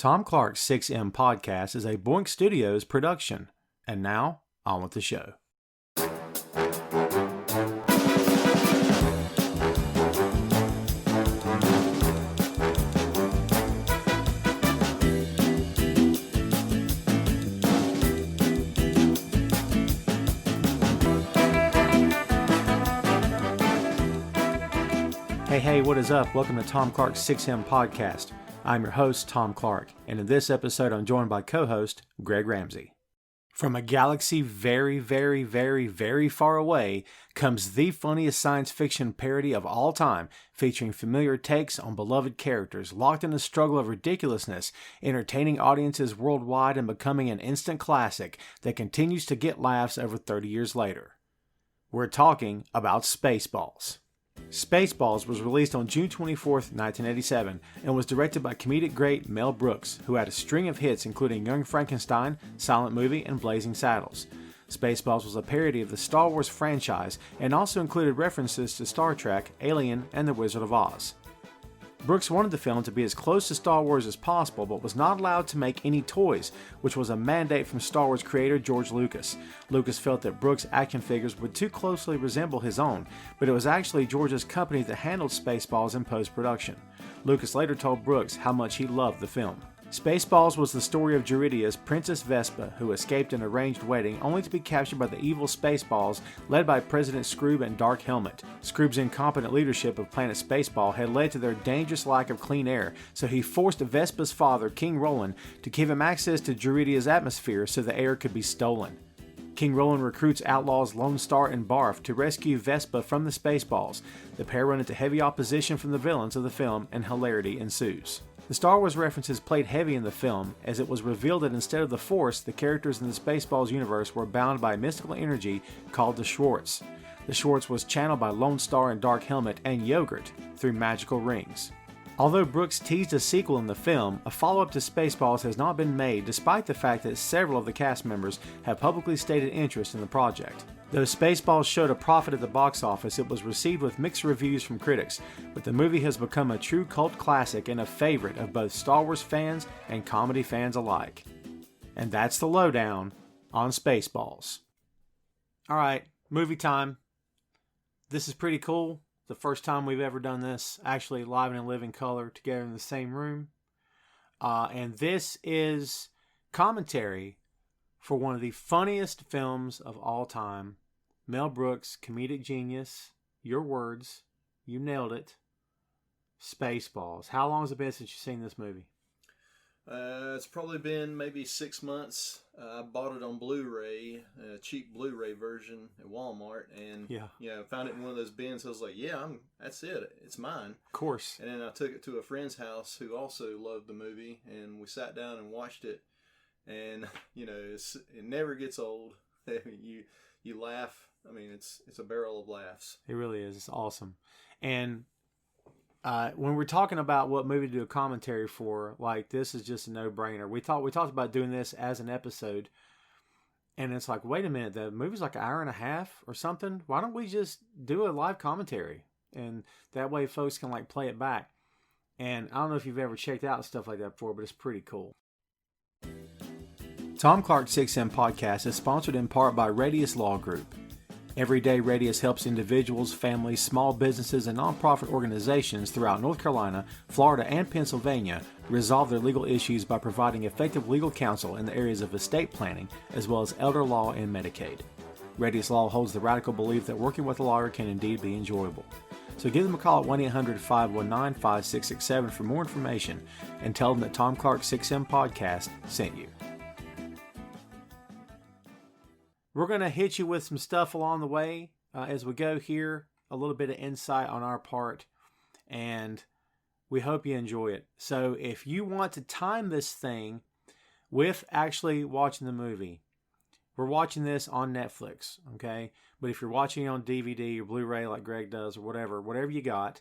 Tom Clark's 6M podcast is a Boink Studios production. And now, on with the show. Hey, what is up? Welcome to Tom Clark's 6M podcast. I'm your host, Tom Clark, and in this episode I'm joined by co-host Mick Ramsey. From a galaxy very, very, very, very far away comes the funniest science fiction parody of all time, featuring familiar takes on beloved characters locked in a struggle of ridiculousness, entertaining audiences worldwide and becoming an instant classic that continues to get laughs over 30 years later. We're talking about Spaceballs. Spaceballs was released on June 24, 1987, and was directed by comedic great Mel Brooks, who had a string of hits including Young Frankenstein, Silent Movie, and Blazing Saddles. Spaceballs was a parody of the Star Wars franchise and also included references to Star Trek, Alien, and The Wizard of Oz. Brooks wanted the film to be as close to Star Wars as possible, but was not allowed to make any toys, which was a mandate from Star Wars creator George Lucas. Lucas felt that Brooks' action figures would too closely resemble his own, but it was actually George's company that handled Spaceballs in post-production. Lucas later told Brooks how much he loved the film. Spaceballs was the story of Juridia's Princess Vespa, who escaped an arranged wedding only to be captured by the evil Spaceballs led by President Scroob and Dark Helmet. Scroob's incompetent leadership of Planet Spaceball had led to their dangerous lack of clean air, so he forced Vespa's father, King Roland, to give him access to Juridia's atmosphere so the air could be stolen. King Roland recruits outlaws Lone Star and Barf to rescue Vespa from the Spaceballs. The pair run into heavy opposition from the villains of the film, and hilarity ensues. The Star Wars references played heavy in the film, as it was revealed that instead of the Force, the characters in the Spaceballs universe were bound by a mystical energy called the Schwartz. The Schwartz was channeled by Lone Star and Dark Helmet and Yogurt through magical rings. Although Brooks teased a sequel in the film, a follow-up to Spaceballs has not been made despite the fact that several of the cast members have publicly stated interest in the project. Though Spaceballs showed a profit at the box office, it was received with mixed reviews from critics, but the movie has become a true cult classic and a favorite of both Star Wars fans and comedy fans alike. And that's the lowdown on Spaceballs. Alright, movie time. This is pretty cool. The first time we've ever done this, actually live and in living color together in the same room. And this is commentary for one of the funniest films of all time. Mel Brooks, comedic genius. Your words. You nailed it. Spaceballs. How long has it been since you've seen this movie? It's probably been maybe 6 months. I bought it on Blu-ray, a cheap Blu-ray version at Walmart, and found it in one of those bins. I was like, that's it. It's mine. Of course. And then I took it to a friend's house who also loved the movie, and we sat down and watched it. And it never gets old. You laugh. I mean, it's a barrel of laughs. It really is. It's awesome. And when we're talking about what movie to do a commentary for, like, this is just a no-brainer. We talked about doing this as an episode, and it's like, wait a minute, the movie's like an hour and a half or something. Why don't we just do a live commentary? And that way folks can like play it back. And I don't know if you've ever checked out stuff like that before, but it's pretty cool. Tom Clark's 6M podcast is sponsored in part by Radius Law Group. Every day, Radius helps individuals, families, small businesses, and nonprofit organizations throughout North Carolina, Florida, and Pennsylvania resolve their legal issues by providing effective legal counsel in the areas of estate planning, as well as elder law and Medicaid. Radius Law holds the radical belief that working with a lawyer can indeed be enjoyable. So give them a call at 1-800-519-5667 for more information, and tell them that Tom Clark's 6M podcast sent you. We're going to hit you with some stuff along the way as we go here, a little bit of insight on our part, and we hope you enjoy it. So if you want to time this thing with actually watching the movie, we're watching this on Netflix, okay? But if you're watching it on DVD or Blu-ray like Greg does or whatever you got,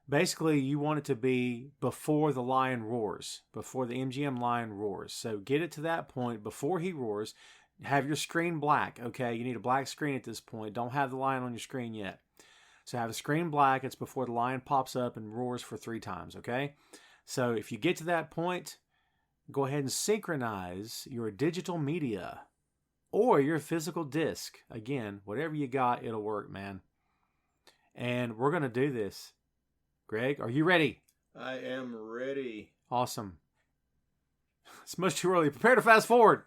basically you want it to be before the lion roars, before the MGM lion roars. So get it to that point before he roars. Have your screen black, okay? You need a black screen at this point. Don't have the lion on your screen yet. So have the screen black. It's before the lion pops up and roars for 3 times, okay? So if you get to that point, go ahead and synchronize your digital media or your physical disc. Again, whatever you got, it'll work, man. And we're going to do this. Greg, are you ready? I am ready. Awesome. It's much too early. Prepare to fast forward.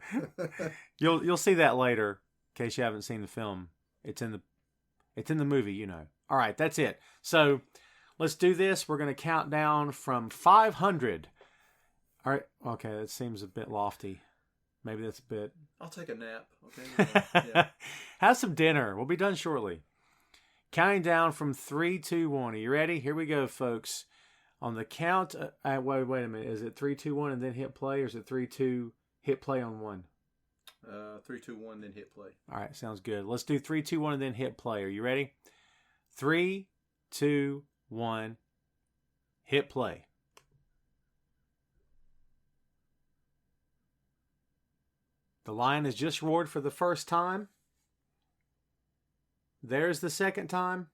You'll see that later in case you haven't seen the film. It's in the movie, you know. All right, that's it. So let's do this. We're going to count down from 500. All right. Okay, that seems a bit lofty. Maybe that's a bit. I'll take a nap. Okay. Yeah. Have some dinner. We'll be done shortly. Counting down from 3, 2, 1. Are you ready? Here we go, folks. On the count, wait a minute. Is it 3, 2, 1 and then hit play, or is it 3, 2, hit play on 1? 3, 2, 1, then hit play. All right, sounds good. Let's do 3, 2, 1 and then hit play. Are you ready? 3, 2, 1, hit play. The lion has just roared for the first time. There's the second time.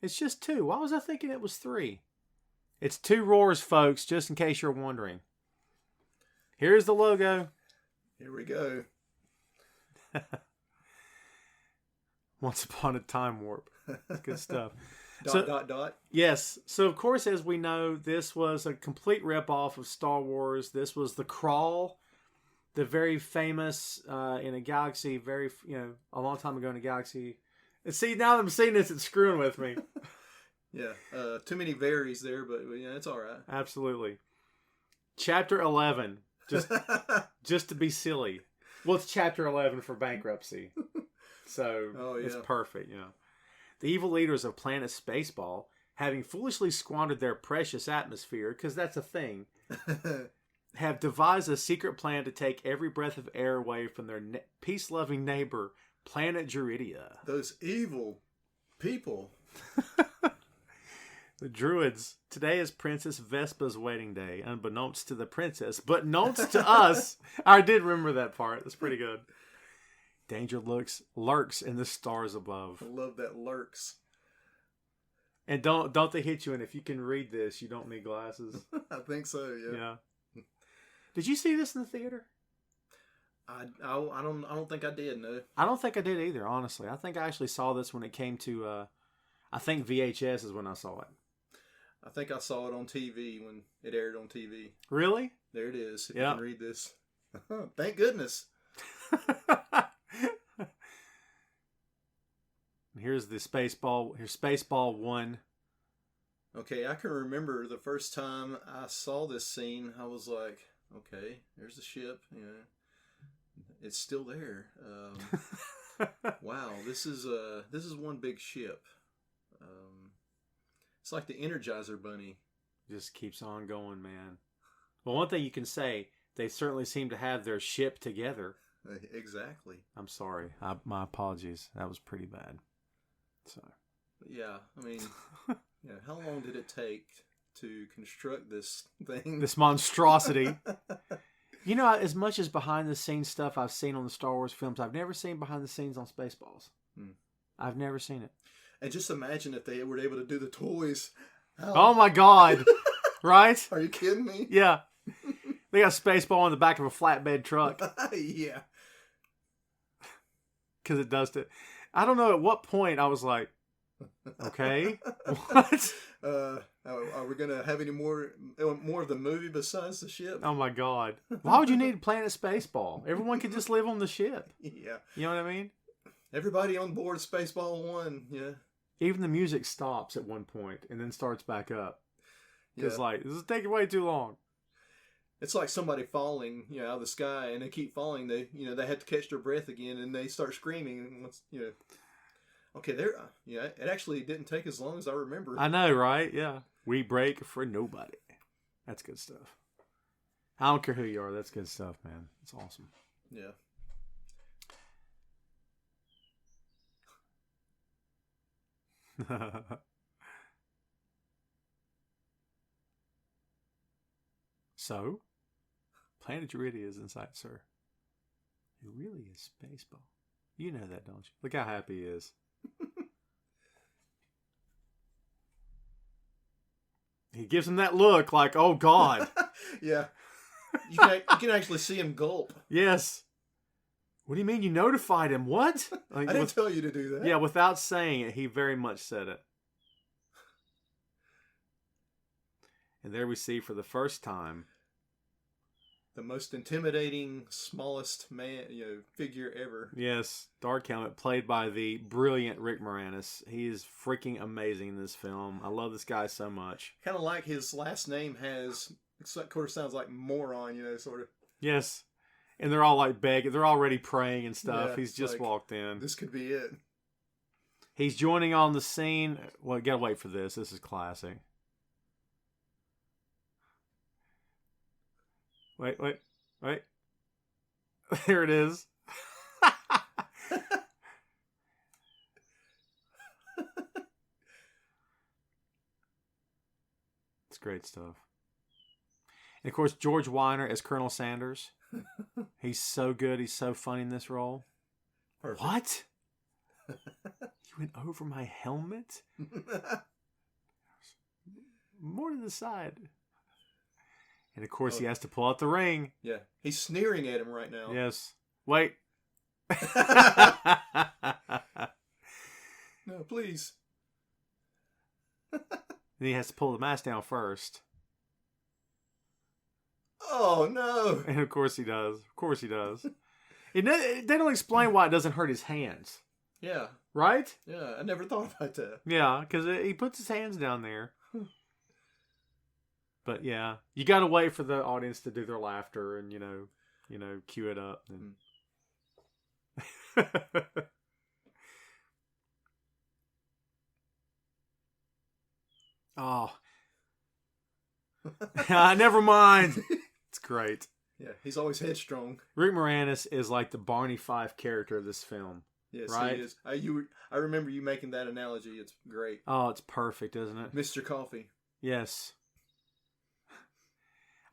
It's just 2. Why was I thinking it was 3? It's 2 roars, folks, just in case you're wondering. Here's the logo. Here we go. Once upon a time warp. Good stuff. Dot. Yes. So, of course, as we know, this was a complete ripoff of Star Wars. This was The Crawl, the very famous, in a galaxy, a long time ago in a galaxy. And see, now that I'm seeing this, it's screwing with me. Yeah. Too many varies there, but yeah, it's all right. Absolutely. Chapter 11. Just to be silly. Well, it's chapter 11 for bankruptcy. So It's perfect, you know. The evil leaders of planet Spaceball, having foolishly squandered their precious atmosphere, because that's a thing, have devised a secret plan to take every breath of air away from their peace-loving neighbor, planet Druidia. Those evil people. The Druids. Today is Princess Vespa's wedding day, unbeknownst to the princess, but knownst to us. I did remember that part. That's pretty good. Danger lurks in the stars above. I love that lurks. And don't they hit you? And if you can read this, you don't need glasses. I think so. Yeah. Did you see this in the theater? I don't think I did. No. I don't think I did either. Honestly, I think I actually saw this when it came to. I think VHS is when I saw it. I think I saw it on TV when it aired on TV. Really? There it is. Yeah. You can read this. Thank goodness. Here's the Spaceball. Here's Spaceball 1. Okay, I can remember the first time I saw this scene. I was like, okay, there's the ship. You know, it's still there. Wow, this is one big ship. It's like the Energizer Bunny. Just keeps on going, man. Well, one thing you can say, they certainly seem to have their ship together. Exactly. I'm sorry. My apologies. That was pretty bad. So. Yeah, I mean, how long did it take to construct this thing? This monstrosity. You know, as much as behind the scenes stuff I've seen on the Star Wars films, I've never seen behind the scenes on Spaceballs. I've never seen it. And just imagine if they were able to do the toys. Oh my God. Right? Are you kidding me? Yeah. They got a Spaceball on the back of a flatbed truck. Yeah. Because it does it. I don't know at what point I was like, okay, what? Are we going to have any more of the movie besides the ship? Oh my God. Why would you need a planet Spaceball? Everyone could just live on the ship. Yeah. You know what I mean? Everybody on board Spaceball 1, yeah. Even the music stops at one point and then starts back up. It's like, this is taking way too long. It's like somebody falling, out of the sky, and they keep falling. They have to catch their breath again, and they start screaming. And okay, there. It actually didn't take as long as I remember. I know, right? Yeah, we break for nobody. That's good stuff. I don't care who you are. That's good stuff, man. It's awesome. Yeah. So, Planet Druidia is in sight, sir. It really is Spaceball. You know that, don't you? Look how happy he is. He gives him that look like, oh God. Yeah. You can actually see him gulp. Yes. What do you mean you notified him? What? Like, I didn't tell you to do that. Yeah, without saying it, he very much said it. And there we see for the first time the most intimidating, smallest figure ever. Yes, Dark Helmet, played by the brilliant Rick Moranis. He is freaking amazing in this film. I love this guy so much. Kind of like his last name has, of course, sounds like moron, sort of. Yes, and they're all like begging. They're already praying and stuff. Yeah, He's just walked in. This could be it. He's joining on the scene. Well, you gotta wait for this. This is classic. Wait. There it is. It's great stuff. And of course, George Weiner as Colonel Sanders. He's so good. He's so funny in this role. Perfect. What? You went over my helmet? More to the side. And of course, he has to pull out the ring. Yeah. He's sneering at him right now. Yes. Wait. No, please. Then he has to pull the mask down first. Oh, no. And of course he does. Of course he does. They don't explain why it doesn't hurt his hands. Yeah. Right? Yeah, I never thought about that. Yeah, because he puts his hands down there. But yeah, you got to wait for the audience to do their laughter and, cue it up. And... Oh. Never mind. It's great. Yeah, he's always headstrong. Rick Moranis is like the Barney Fife character of this film. Yes, right? He is. I remember you making that analogy. It's great. Oh, it's perfect, isn't it? Mr. Coffee. Yes.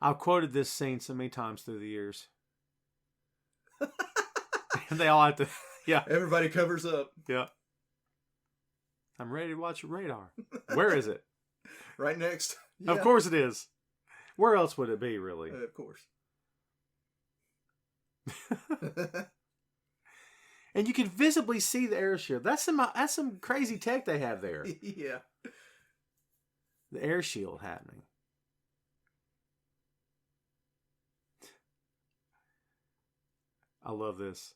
I've quoted this scene so many times through the years. And they all have to... Yeah. Everybody covers up. Yeah. I'm ready to watch radar. Where is it? Right next. Yeah. Of course it is. Where else would it be, really? Of course. And you can visibly see the airship. That's some crazy tech they have there. Yeah. The air shield happening. I love this.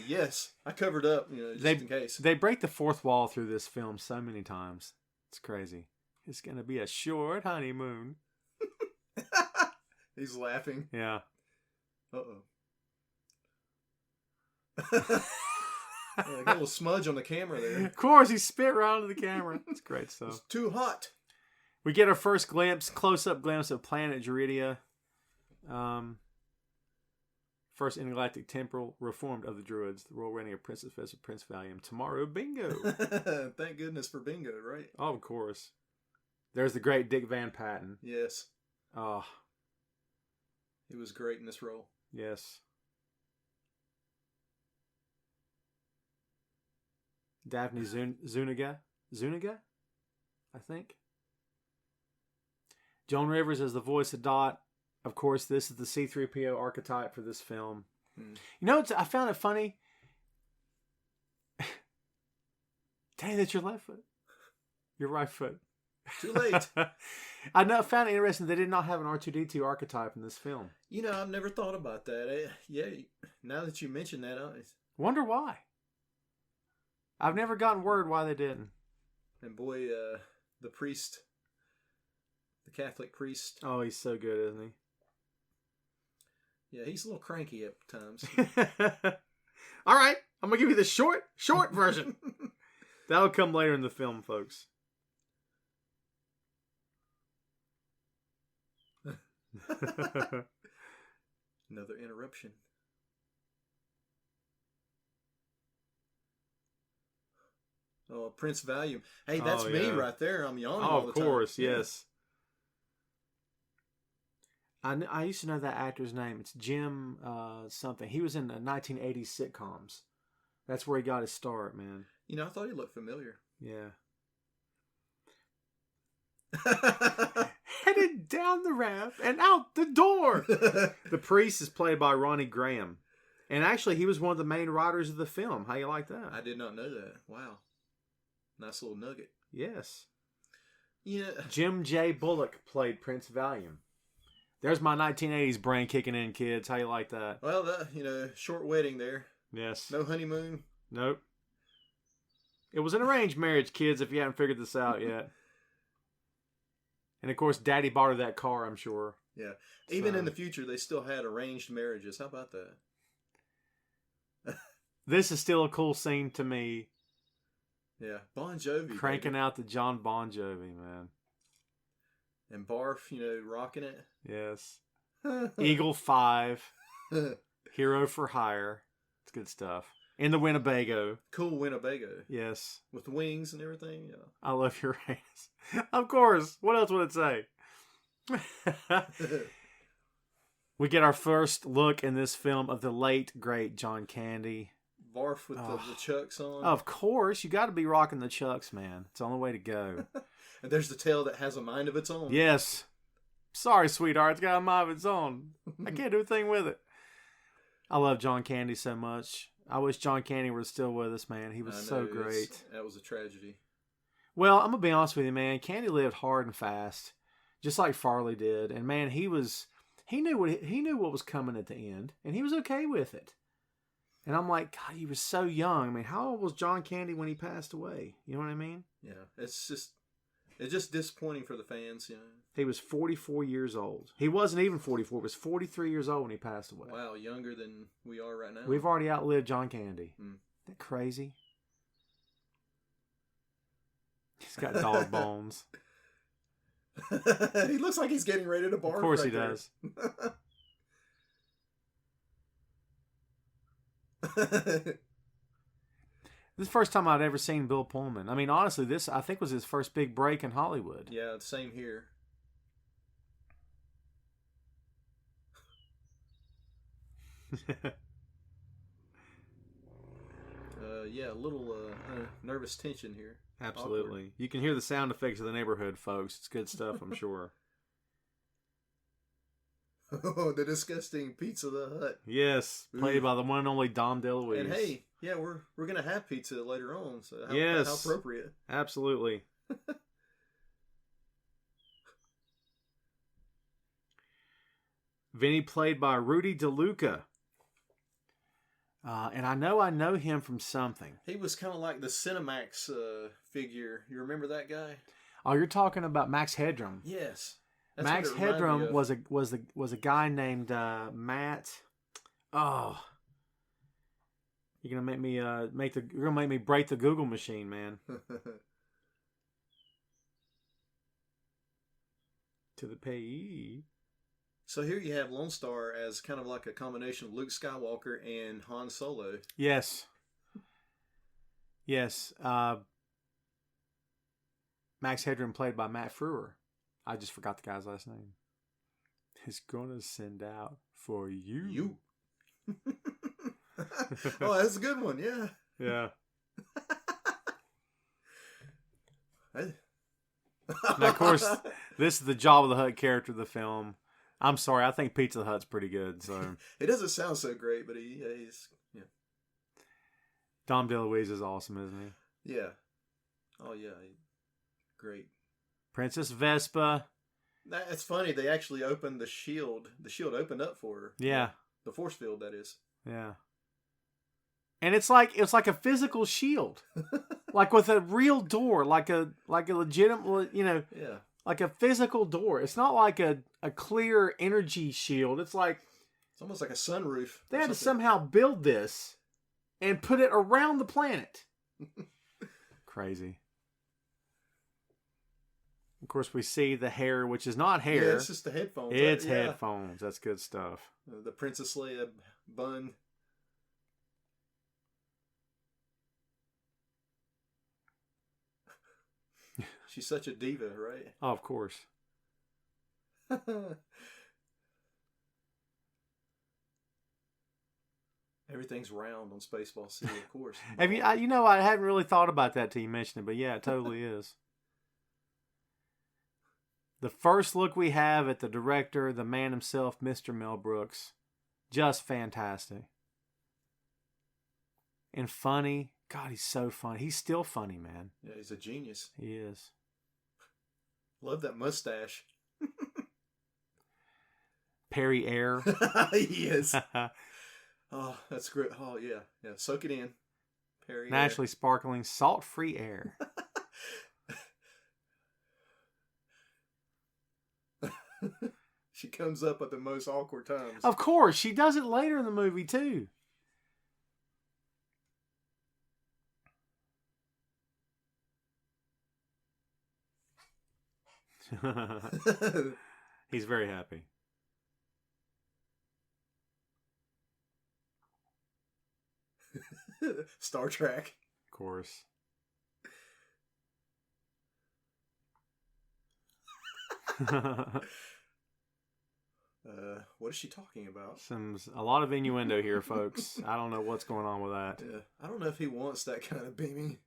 Yes, I covered up, just in case. They break the fourth wall through this film so many times. It's crazy. It's going to be a short honeymoon. He's laughing. Yeah. Uh-oh. Got a little smudge on the camera there. Of course, he spit right onto the camera. It's great stuff. It's too hot. We get our first close-up glimpse of Planet Druidia. First intergalactic temporal reformed of the Druids. The royal reigning of Princess Vesta, Prince Valium. Tomorrow, bingo. Thank goodness for bingo, right? Oh, of course. There's the great Dick Van Patten. Yes. Oh. He was great in this role. Yes. Daphne Zuniga, I think. Joan Rivers as the voice of Dot. Of course, this is the C-3PO archetype for this film. I found it funny. Dang, that's your left foot. Your right foot. Too late. I found it interesting they did not have an R2-D2 archetype in this film. I've never thought about that. Yeah, now that you mention that, I wonder why. I've never gotten word why they didn't. And boy, the priest, the Catholic priest. Oh, he's so good, isn't he? Yeah, he's a little cranky at times. All right, I'm going to give you the short version. That'll come later in the film, folks. Another interruption. Oh, Prince Valium. Hey, that's me right there. I'm yawning all the time. Of course, yes. I used to know that actor's name. It's Jim something. He was in the 1980s sitcoms. That's where he got his start, man. I thought he looked familiar. Yeah. And down the ramp and out the door. The priest is played by Ronnie Graham. And actually, he was one of the main writers of the film. How you like that? I did not know that. Wow. Nice little nugget. Yes. Yeah. Jim J. Bullock played Prince Valium. There's my 1980s brain kicking in, kids. How you like that? Well, short wedding there. Yes. No honeymoon. Nope. It was an arranged marriage, kids, if you haven't figured this out yet. And, of course, Daddy bought her that car, I'm sure. Yeah. Even in the future, they still had arranged marriages. How about that? This is still a cool scene to me. Yeah. Bon Jovi. Cranking out the John Bon Jovi, man. And Barf, rocking it. Yes. Eagle 5. Hero for Hire. It's good stuff. In the Winnebago. Cool Winnebago. Yes. With wings and everything. Yeah. I love Uranus. Of course. What else would it say? We get our first look in this film of the late, great John Candy. Barf with the Chucks on. Of course. You got to be rocking the Chucks, man. It's the only way to go. And there's the tail that has a mind of its own. Yes. Sorry, sweetheart. It's got a mind of its own. I can't do a thing with it. I love John Candy so much. I wish John Candy were still with us, man. He was so great. That was a tragedy. Well, I'm going to be honest with you, man. Candy lived hard and fast, just like Farley did. And, man, he knew what was coming at the end, and he was okay with it. And I'm like, God, he was so young. I mean, how old was John Candy when he passed away? You know what I mean? Yeah, it's just disappointing for the fans, He was 44 years old. He wasn't even 44. He was 43 years old when he passed away. Wow, younger than we are right now. We've already outlived John Candy. Isn't that crazy? He's got dog bones. He looks like he's getting ready to barf. Of course he does. This is the first time I'd ever seen Bill Pullman. I mean, honestly, this, I think, was his first big break in Hollywood. Yeah, same here. Yeah, a little nervous tension here. Absolutely. Awkward. You can hear the sound effects of the neighborhood, folks. It's good stuff, I'm sure. Oh, the disgusting Pizza the Hut. Yes, played by the one and only Dom DeLuise. And hey, yeah, we're gonna have pizza later on, so how appropriate. Absolutely. Vinny played by Rudy DeLuca. And I know him from something. He was kind of like the Cinemax figure. You remember that guy? Oh, you're talking about Max Headroom. Yes. That's Max Headroom was a guy named Matt. Oh, you're gonna make me break the Google machine, man. To the payee. So here you have Lone Star as kind of like a combination of Luke Skywalker and Han Solo. Yes. Yes. Max Headroom played by Matt Frewer. I just forgot the guy's last name. He's gonna send out for you. You. Oh, that's a good one. Yeah. Yeah. Now, of course, this is the Jabba the Hutt character of the film. I'm sorry, I think Pizza the Hutt's pretty good. So it doesn't sound so great, but he's yeah. Dom DeLuise is awesome, isn't he? Yeah. Oh yeah, great. Princess Vespa. That's funny. They actually opened the shield. The shield opened up for her. Yeah. The force field, that is. Yeah. And it's like a physical shield, like with a real door, like a legitimate, Yeah. Like a physical door. It's not like a clear energy shield. It's almost like a sunroof. They had to somehow build this and put it around the planet. Crazy. Of course, we see the hair, which is not hair. Yeah, it's just the headphones. It's headphones. That's good stuff. The Princess Leia bun. She's such a diva, right? Oh, of course. Everything's round on Spaceballs City, of course. Have you? I hadn't really thought about that till you mentioned it, but yeah, it totally is. The first look we have at the director, the man himself, Mr. Mel Brooks, just fantastic. And funny. God, he's so funny. He's still funny, man. Yeah, he's a genius. He is. Love that mustache. Perry Air. He is. Oh, that's great. Oh, yeah. Yeah, soak it in. Perry Naturally sparkling, salt-free air. She comes up at the most awkward times. Of course. She does it later in the movie, too. He's very happy. Star Trek. Of course. What is she talking about? A lot of innuendo here, folks. I don't know what's going on with that. Yeah, I don't know if he wants that kind of beaming.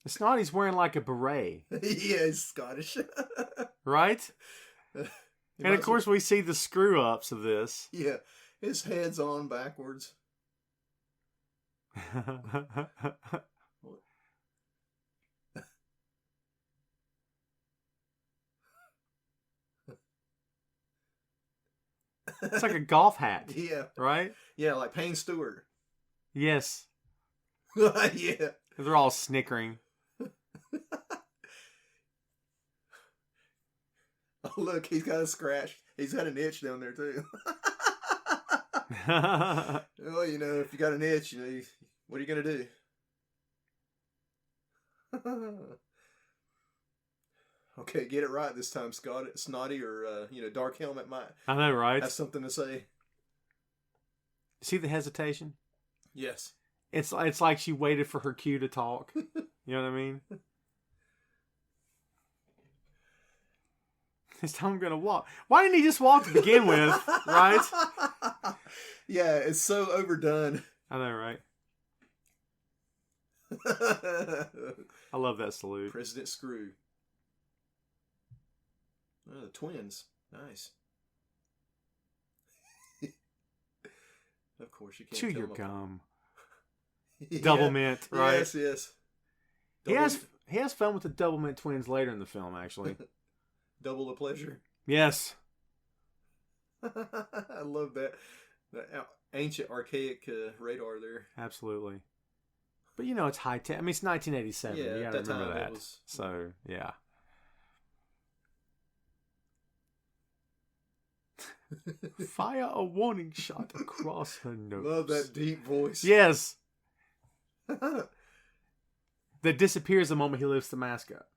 Snotty's wearing like a beret. Yeah, he's Scottish. Right? And of course we see the screw-ups of this. Yeah, his head's on backwards. It's like a golf hat. Yeah. Right? Yeah, like Payne Stewart. Yes. Yeah. They're all snickering. Oh, look, he's got a scratch. He's got an itch down there, too. Well, you know, if you got an itch, you know, what are you going to do? Okay, get it right this time, Scott. Snotty or, Dark Helmet might I know, right? have something to say. See the hesitation? Yes. It's like she waited for her cue to talk. You know what I mean? This time I'm going to walk. Why didn't he just walk to begin with? Right? Yeah, it's so overdone. I know, right? I love that salute. President Screw. Oh, the twins. Nice. Of course, you can't chew tell your them gum. Yeah. Double mint, right? Yes, yes. He has fun with the double mint twins later in the film, actually. Double the pleasure. Yes. I love that. The ancient, archaic radar there. Absolutely. But you know, it's high tech. I mean, it's 1987. Yeah, you gotta at that remember time that. it was... So, yeah. Fire a warning shot across her nose. Love that deep voice. Yes. That disappears the moment he lifts the mask up.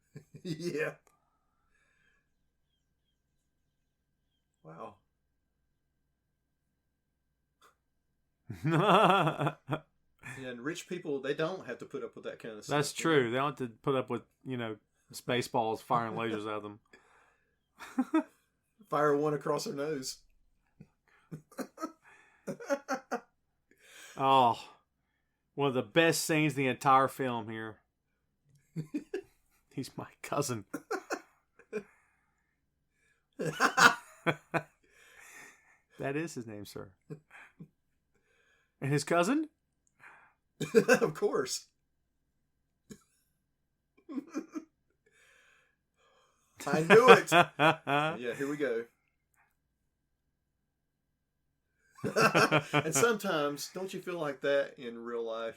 Yeah. Wow. Yeah, and rich people, they don't have to put up with that kind of stuff. That's true. They don't have to put up with, Spaceballs firing lasers at them. Fire one across her nose. Oh, one of the best scenes in the entire film here. He's my cousin. That is his name, sir. And his cousin? Of course. I knew it. Yeah, here we go. And sometimes, don't you feel like that in real life,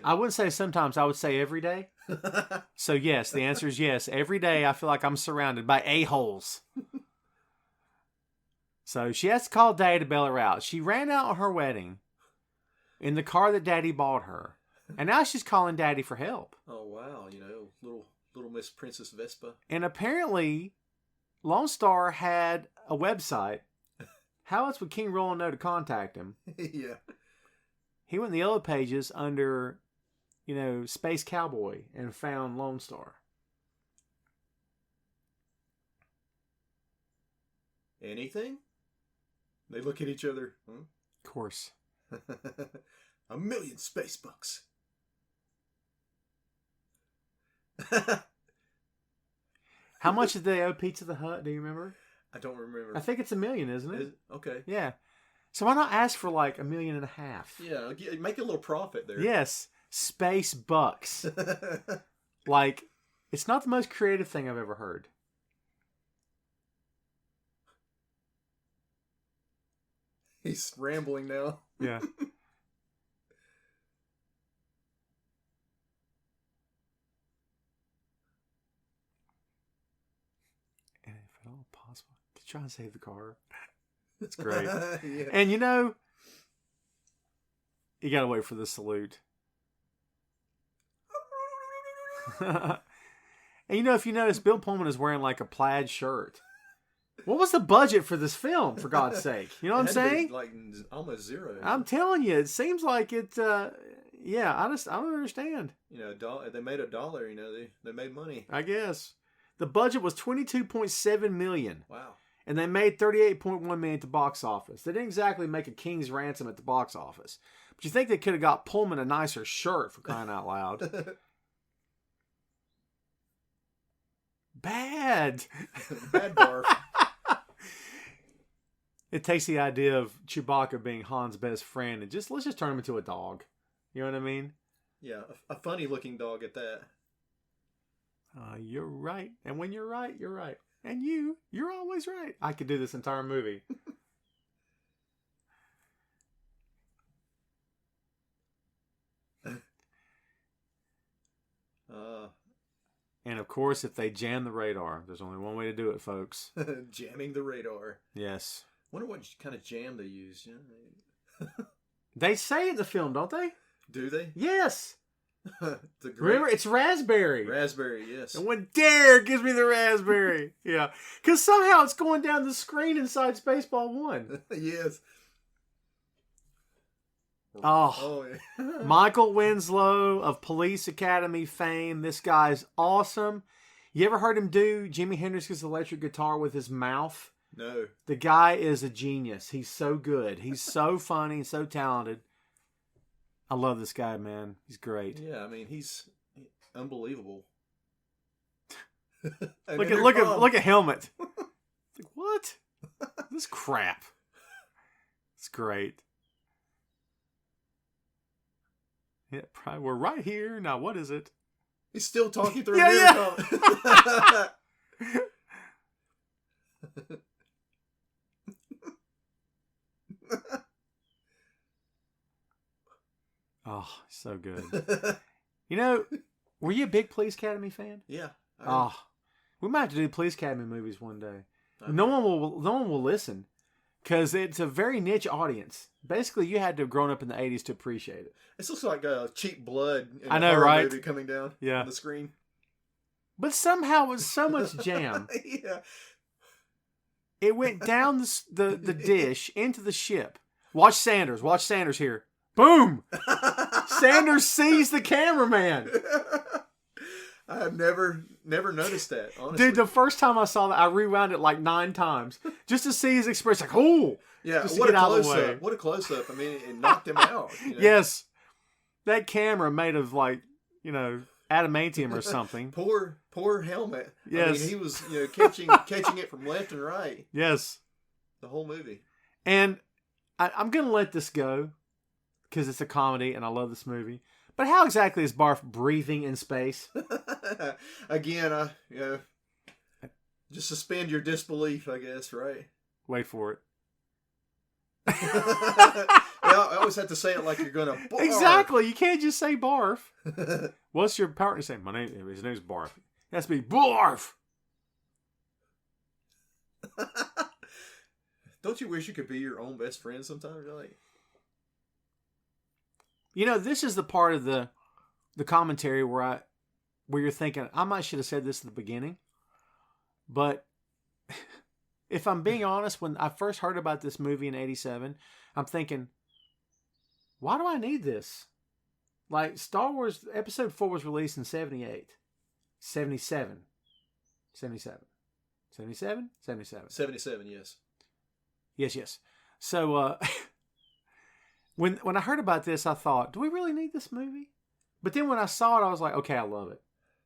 I wouldn't say sometimes. I would say every day. So yes, the answer is yes. Every day I feel like I'm surrounded by a-holes. So she has to call Daddy to bail her out. She ran out on her wedding in the car that Daddy bought her. And now she's calling Daddy for help. Oh, wow. Little Miss Princess Vespa. And apparently, Lone Star had a website. How else would King Roland know to contact him? Yeah. He went in the yellow pages under, Space Cowboy and found Lone Star. Anything? They look at each other. Of course. $1,000,000 space bucks. How much did they owe Pizza the Hut? Do you remember? I don't remember. I think it's $1 million, isn't it? Okay. Yeah. So why not ask for like $1.5 million? Yeah, make a little profit there. Yes. Space bucks. Like, it's not the most creative thing I've ever heard. He's rambling now. Yeah. And if at all possible, to try and save the car. That's great. Yeah. And you know, you gotta wait for the salute. And you know, if you notice, Bill Pullman is wearing like a plaid shirt. What was the budget for this film, for God's sake? You know what I'm saying? Like almost zero. I'm telling you, it seems like it. Yeah, I don't understand. You know, they made $1. You know, they made money. I guess the budget was $22.7 million. Wow. And they made $38.1 million at the box office. They didn't exactly make a king's ransom at the box office, but you think they could have got Pullman a nicer shirt, for crying out loud? Bad barf. It takes the idea of Chewbacca being Han's best friend and let's just turn him into a dog. You know what I mean? Yeah, a funny looking dog at that. You're right. And when you're right, you're right. And you're always right. I could do this entire movie. And of course, if they jam the radar, there's only one way to do it, folks. Jamming the radar. Yes. Wonder what kind of jam they use. They say in the film, don't they? Do they? Yes. Remember, it's raspberry. Raspberry, yes. And when Dare gives me the raspberry. Yeah. Because somehow it's going down the screen inside Spaceball 1. Yes. Oh, yeah. Michael Winslow of Police Academy fame. This guy's awesome. You ever heard him do Jimi Hendrix's electric guitar with his mouth? No. The guy is a genius. He's so good. He's so funny, so talented. I love this guy, man. He's great. Yeah, I mean, he's unbelievable. Look at Helmet. It's like, what? This crap. It's great. Yeah, probably, we're right here. Now, what is it? He's still talking through yeah. Oh, so good. You know, were you a big Police Academy fan? Yeah. We might have to do Police Academy movies one day. Okay. No one will listen because it's a very niche audience. Basically, you had to have grown up in the 80s to appreciate it. This looks like cheap blood in a horror right? movie coming down on the screen. But somehow it was so much jam. Yeah. It went down the dish into the ship. Watch Sanders here. Boom! Sanders sees the cameraman. I have never noticed that, honestly. Dude, the first time I saw that, I rewound it like 9 times just to see his expression. Like, oh! Yeah, what a close-up. I mean, it knocked him out. You know? Yes. That camera made of, like, you know, adamantium or something. Poor Helmet. Yes. I mean, he was catching it from left and right. Yes. The whole movie. And I'm going to let this go because it's a comedy and I love this movie. But how exactly is Barf breathing in space? Again, just suspend your disbelief, I guess, right? Wait for it. I always have to say it like you're going to barf. Exactly. You can't just say barf. What's your partner saying? His name's Barf. It has to be Barf. Don't you wish you could be your own best friend sometimes? Like, you know, this is the part of the commentary where you're thinking, I might should have said this at the beginning. But if I'm being honest, when I first heard about this movie in 87, I'm thinking, why do I need this? Like, Star Wars Episode 4 was released in 78. 77. 77. 77? 77. 77, yes. Yes. So, when I heard about this, I thought, do we really need this movie? But then when I saw it, I was like, okay, I love it.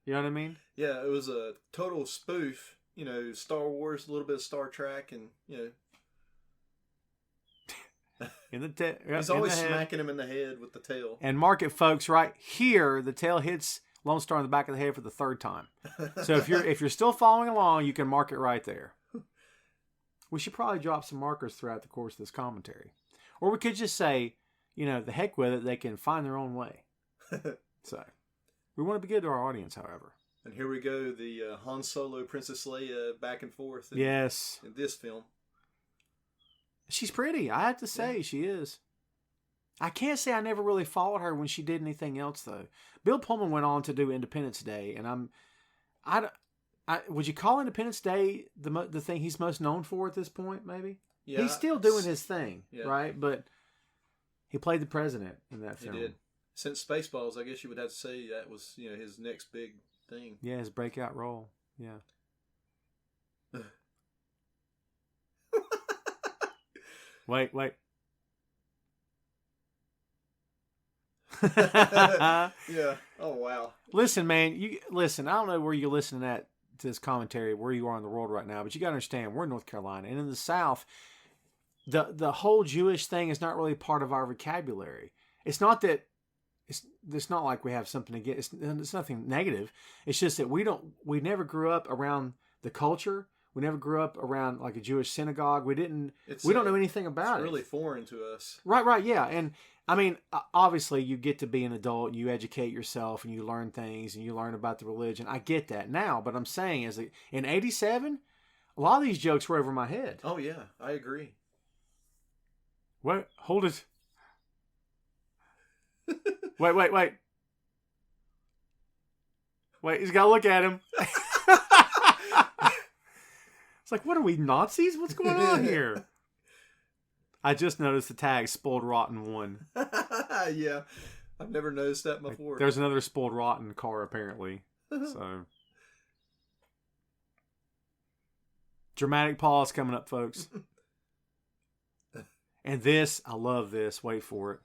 You know what I mean? Yeah, it was a total spoof. You know, Star Wars, a little bit of Star Trek, and he's always smacking him in the head with the tail. And mark it, folks. Right here, the tail hits Lone Star in the back of the head for the third time. So if you're still following along, you can mark it right there. We should probably drop some markers throughout the course of this commentary, or we could just say, the heck with it. They can find their own way. So we want to be good to our audience, however. And here we go, the Han Solo, Princess Leia back and forth. Yes. In this film. She's pretty. I have to say, she is. I can't say I never really followed her when she did anything else, though. Bill Pullman went on to do Independence Day, and would you call Independence Day the thing he's most known for at this point, maybe? Yeah. He's still doing his thing, right? But he played the president in that film. He did. Since Spaceballs, I guess you would have to say that was, his next big thing. Yeah, his breakout role. Yeah. Wait. Yeah. Oh, wow. Listen, man. I don't know where you're listening to this commentary, where you are in the world right now, but you got to understand, we're in North Carolina, and in the South, the whole Jewish thing is not really part of our vocabulary. It's not that. It's not like we have something against. It's nothing negative. It's just that we never grew up around the culture. We never grew up around like a Jewish synagogue. We don't know anything about it. It's really foreign to us. Right, yeah. And I mean, obviously you get to be an adult and you educate yourself and you learn things and you learn about the religion. I get that now, but I'm saying in 87, a lot of these jokes were over my head. Oh yeah, I agree. What? Hold it. Wait. Wait, he's got to look at him. It's like, what are we, Nazis? What's going on here? I just noticed the tag, Spoiled Rotten 1. Yeah, I've never noticed that before. There's another Spoiled Rotten car, apparently. So, dramatic pause coming up, folks. And this, I love this. Wait for it.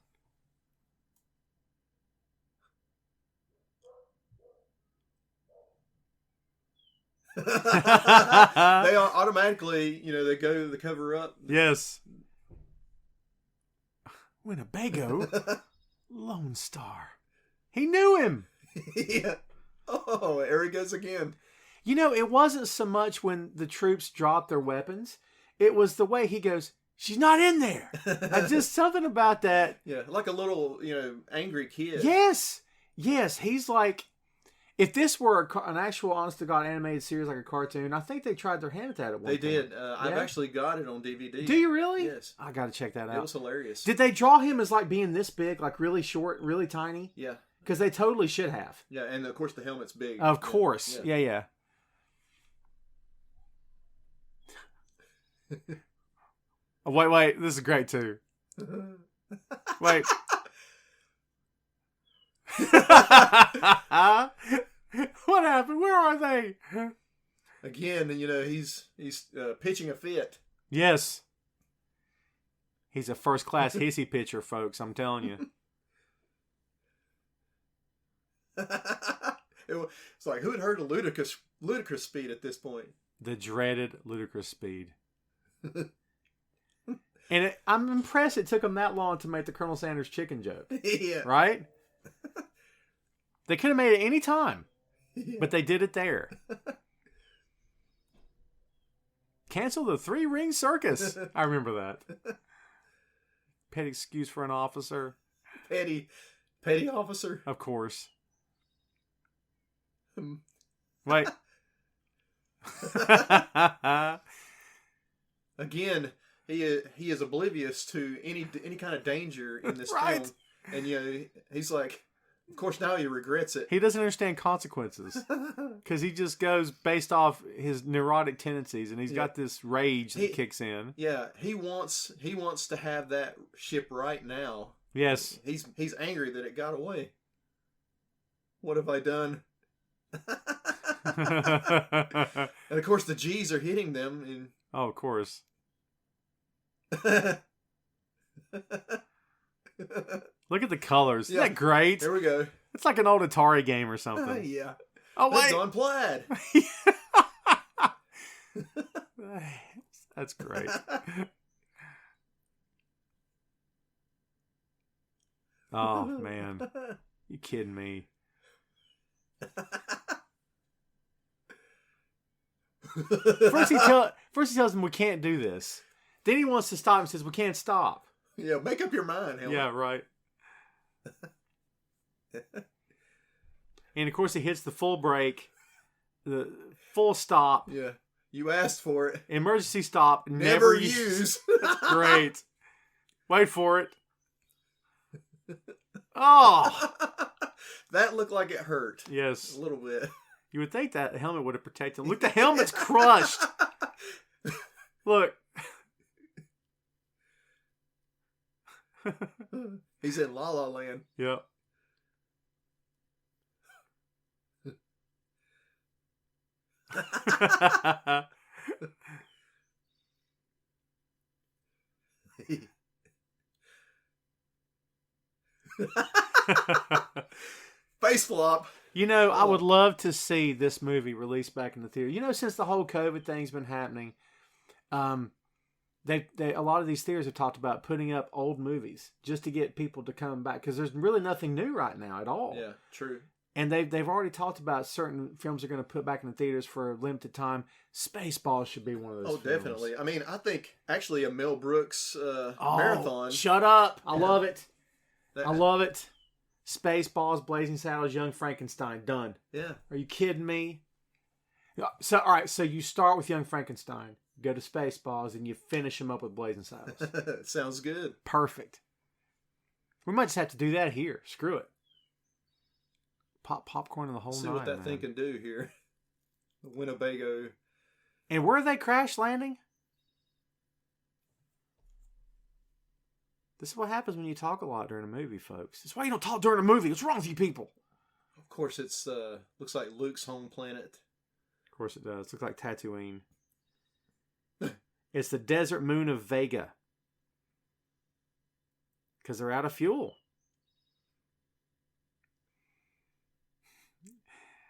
They are automatically, they go to cover up. Yes. Winnebago, Lone Star. He knew him. Yeah. Oh, there he goes again. It wasn't so much when the troops dropped their weapons. It was the way he goes, she's not in there. Just something about that. Yeah, like a little, angry kid. Yes. He's like, if this were an actual honest-to-God animated series like a cartoon, I think they tried their hand at that at one point. They did. I've actually got it on DVD. Do you really? Yes. I got to check that out. It was hilarious. Did they draw him as like being this big, like really short, really tiny? Yeah. Because they totally should have. Yeah, and of course the helmet's big. Of course. Yeah. Oh, wait. This is great too. Wait. What happened? Where are they? Again, he's pitching a fit. Yes. He's a first-class hissy pitcher, folks. I'm telling you. It's like, who had heard of ludicrous speed at this point? The dreaded ludicrous speed. And I'm impressed it took them that long to make the Colonel Sanders chicken joke. Yeah. Right? They could have made it any time, but they did it there. Cancel the 3-ring circus. I remember that. Petty excuse for an officer. Petty officer. Of course. Wait. Again, he is oblivious to any kind of danger in this film, and he's like, of course now he regrets it. He doesn't understand consequences because he just goes based off his neurotic tendencies, and he's got this rage that kicks in. Yeah, he wants to have that ship right now. Yes, he's angry that it got away. What have I done? And of course the G's are hitting them. And oh, of course. Look at the colors. Isn't that great? There we go. It's like an old Atari game or something. Yeah. Oh, wait. They've gone plaid. That's great. Oh, man. You kidding me? First he tells him we can't do this. Then he wants to stop and says we can't stop. Yeah, make up your mind, Helen. Yeah, right. And of course he hits the full brake, the full stop. Yeah, you asked for it. Emergency stop. Never use. That's great. Wait for it. Oh, that looked like it hurt. Yes, a little bit. You would think that helmet would have protected him. Look, the helmet's crushed. Look. He's in La La Land. Yep. Face flop. I would love to see this movie released back in the theater. Since the whole COVID thing's been happening, they a lot of these theaters have talked about putting up old movies just to get people to come back because there's really nothing new right now at all. Yeah, true. And they've already talked about certain films they're going to put back in the theaters for a limited time. Spaceballs should be one of those. Oh, films. Definitely. I mean, I think actually a Mel Brooks marathon. Shut up! I love it. I love it. Spaceballs, Blazing Saddles, Young Frankenstein, done. Yeah. Are you kidding me? So, all right. So you start with Young Frankenstein, go to Spaceballs, and you finish them up with Blazing Saddles. Sounds good. Perfect. We might just have to do that here. Screw it. Pop popcorn in the whole night. See what that thing can do here. Winnebago. And where are they crash landing? This is what happens when you talk a lot during a movie, folks. That's why you don't talk during a movie. What's wrong with you people? Of course, it's looks like Luke's home planet. Of course it does. Looks like Tatooine. It's the desert moon of Vega. Because they're out of fuel.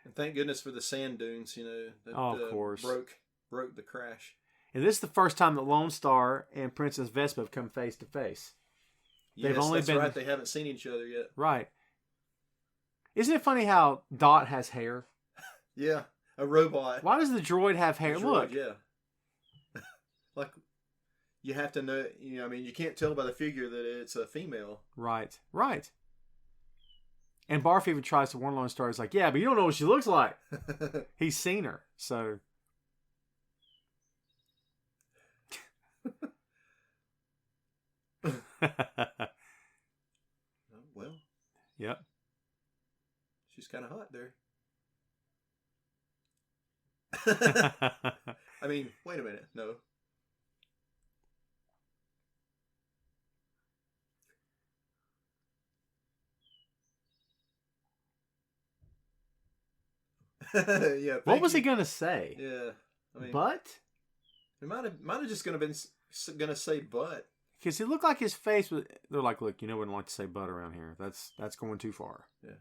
And thank goodness for the sand dunes, that of course. broke the crash. And this is the first time that Lone Star and Princess Vespa have come face to face. Yes, that's right. They haven't seen each other yet. Right. Isn't it funny how Dot has hair? Yeah, a robot. Why does the droid have hair? Look. Yeah. Like, you have to know, you can't tell by the figure that it's a female. Right. And Barf even tries to warn Lone Star. He's like, yeah, but you don't know what she looks like. He's seen her, so... Well. Yep. She's kind of hot there. I mean, wait a minute. No. Yeah. What was he gonna say? Yeah. I mean, but it might have just gonna say but. Because it looked like his face was. They're like, look, we don't like to say but around here. That's going too far. Yeah.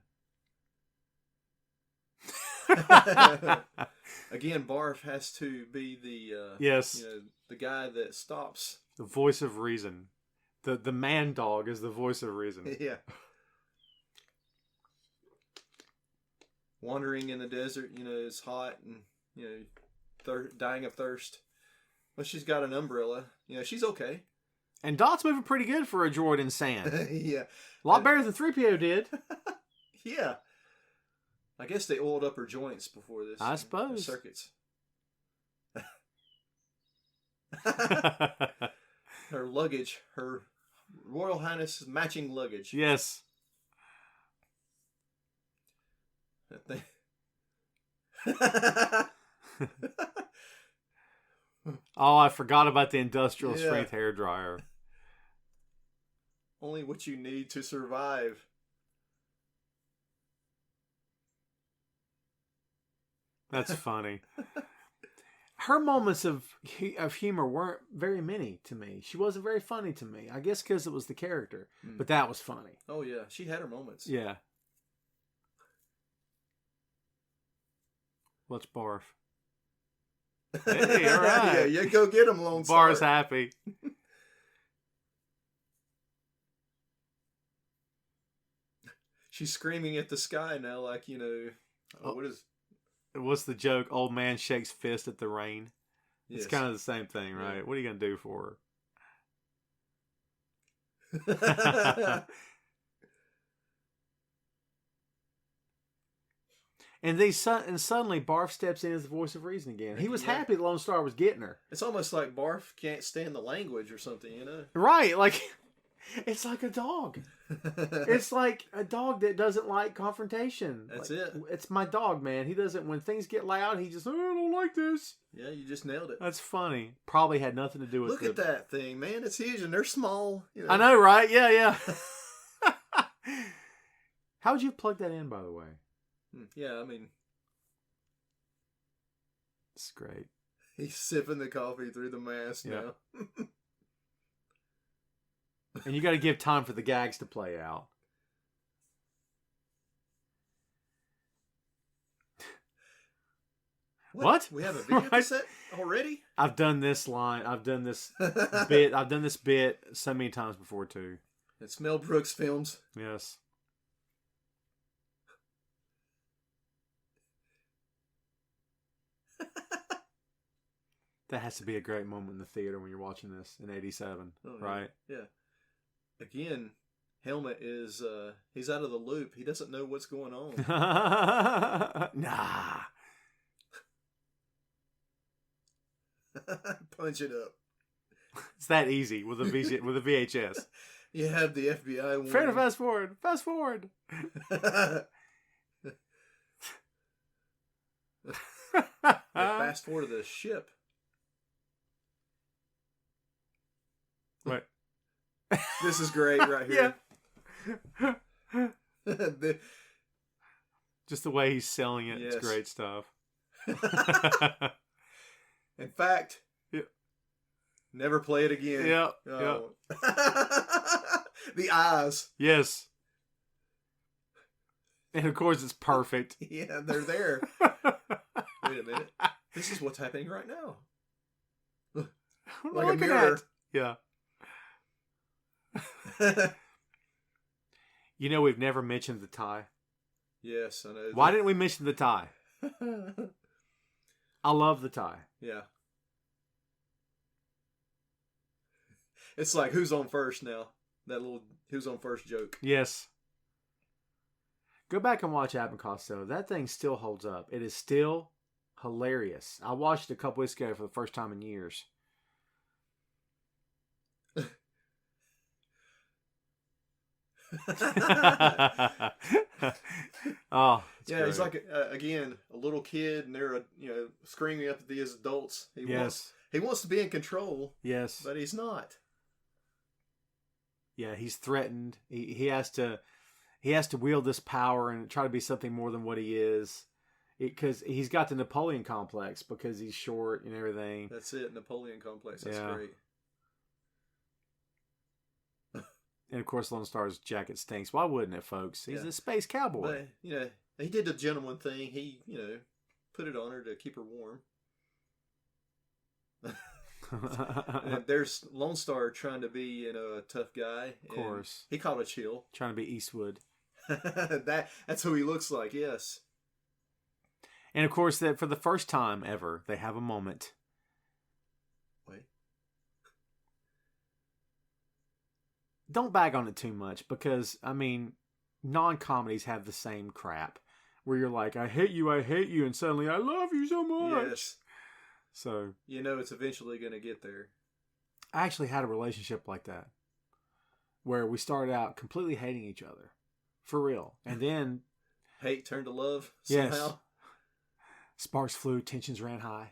Again, Barf has to be the yes, the guy that stops. The voice of reason. The man dog is the voice of reason. Yeah. Wandering in the desert, it's hot and dying of thirst. But she's got an umbrella. She's okay. And Dot's moving pretty good for a droid in sand. Yeah. A lot better than 3PO did. Yeah. I guess they oiled up her joints before this. I suppose. Circuits. Her luggage. Her Royal Highness matching luggage. Yes. That thing. Oh, I forgot about the industrial strength hairdryer. Only what you need to survive. That's funny. Her moments of humor weren't very many to me. She wasn't very funny to me. I guess because it was the character. But that was funny. Oh, yeah. She had her moments. Yeah. Let's barf. Hey, all right. Yeah, go get him, Lone Star. Bar's happy. She's screaming at the sky now, like, what's the joke? Old man shakes fist at the rain. Yes. It's kind of the same thing, right? Yeah. What are you going to do for her? And suddenly Barf steps in as the voice of reason again. He was happy the Lone Star was getting her. It's almost like Barf can't stand the language or something, Right, like it's like a dog. It's like a dog that doesn't like confrontation. That's like, it. It's my dog, man. He doesn't, when things get loud, he just, I don't like this. Yeah, you just nailed it. That's funny. Probably had nothing to do with Look at that thing, man. It's huge and they're small. I know, right? Yeah. How would you plug that in, by the way? Yeah, I mean, it's great. He's sipping the coffee through the mask now. And you got to give time for the gags to play out. What? We have a video cassette already? I've done this line. I've done this bit. I've done this bit so many times before too. It's Mel Brooks films. Yes. That has to be a great moment in the theater when you're watching this in '87, right? Yeah. Again, Helmet is he's out of the loop. He doesn't know what's going on. Nah. Punch it up. It's that easy with a VHS. You have the FBI one. Fair to fast forward. Fast forward. Fast forward to the ship. What? This is great right here. Yeah. Just the way he's selling it. Yes. It's great stuff. In fact, never play it again. Yeah. Oh. The eyes. Yes. And of course, it's perfect. Yeah, they're there. Wait a minute. This is what's happening right now. Like a mirror. Yeah. We've never mentioned the tie. Yes, I know. Why didn't we mention the tie? I love the tie. Yeah. It's like, who's on first now? That little who's on first joke. Yes. Go back and watch Abbott and Costello. That thing still holds up. It is still hilarious. I watched it a couple weeks ago for the first time in years. Oh, yeah, great. He's like again a little kid, and they're screaming up at these adults. He wants to be in control. Yes, but he's not. Yeah, he's threatened. He has to wield this power and try to be something more than what he is, because he's got the Napoleon complex because he's short and everything. That's it, Napoleon complex. That's great. And of course, Lone Star's jacket stinks. Why wouldn't it, folks? He's a space cowboy. But, he did the gentleman thing. He, put it on her to keep her warm. And there's Lone Star trying to be, a tough guy. Of course. He caught a chill. Trying to be Eastwood. That's who he looks like, yes. And of course, that for the first time ever, they have a moment. Wait. Don't bag on it too much because, non-comedies have the same crap. Where you're like, I hate you, and suddenly I love you so much. Yes. So. It's eventually going to get there. I actually had a relationship like that. Where we started out completely hating each other. For real. And then. Hate turned to love somehow. Yes. Sparks flew, tensions ran high.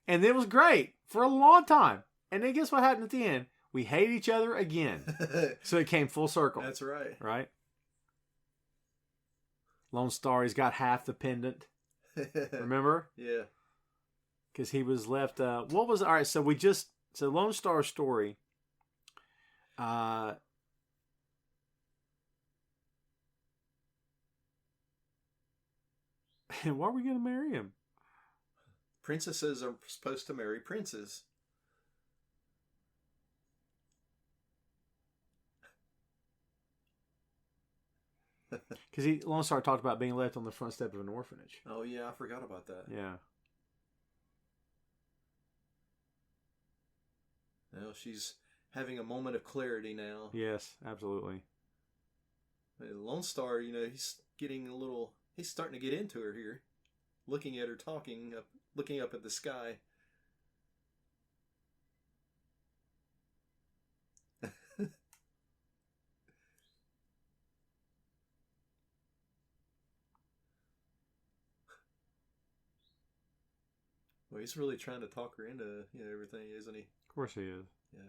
And it was great for a long time. And then guess what happened at the end? We hate each other again. So it came full circle. That's right. Right? Lone Star, he's got half the pendant. Remember? Yeah. Because he was left... all right, so Lone Star's story... And why are we going to marry him? Princesses are supposed to marry princes. Because Lone Star talked about being left on the front step of an orphanage. Oh, yeah, I forgot about that. Yeah. Well, she's having a moment of clarity now. Yes, absolutely. Lone Star, he's starting to get into her here. Looking at her looking up at the sky. Well, he's really trying to talk her into everything, isn't he? Of course he is. Yeah.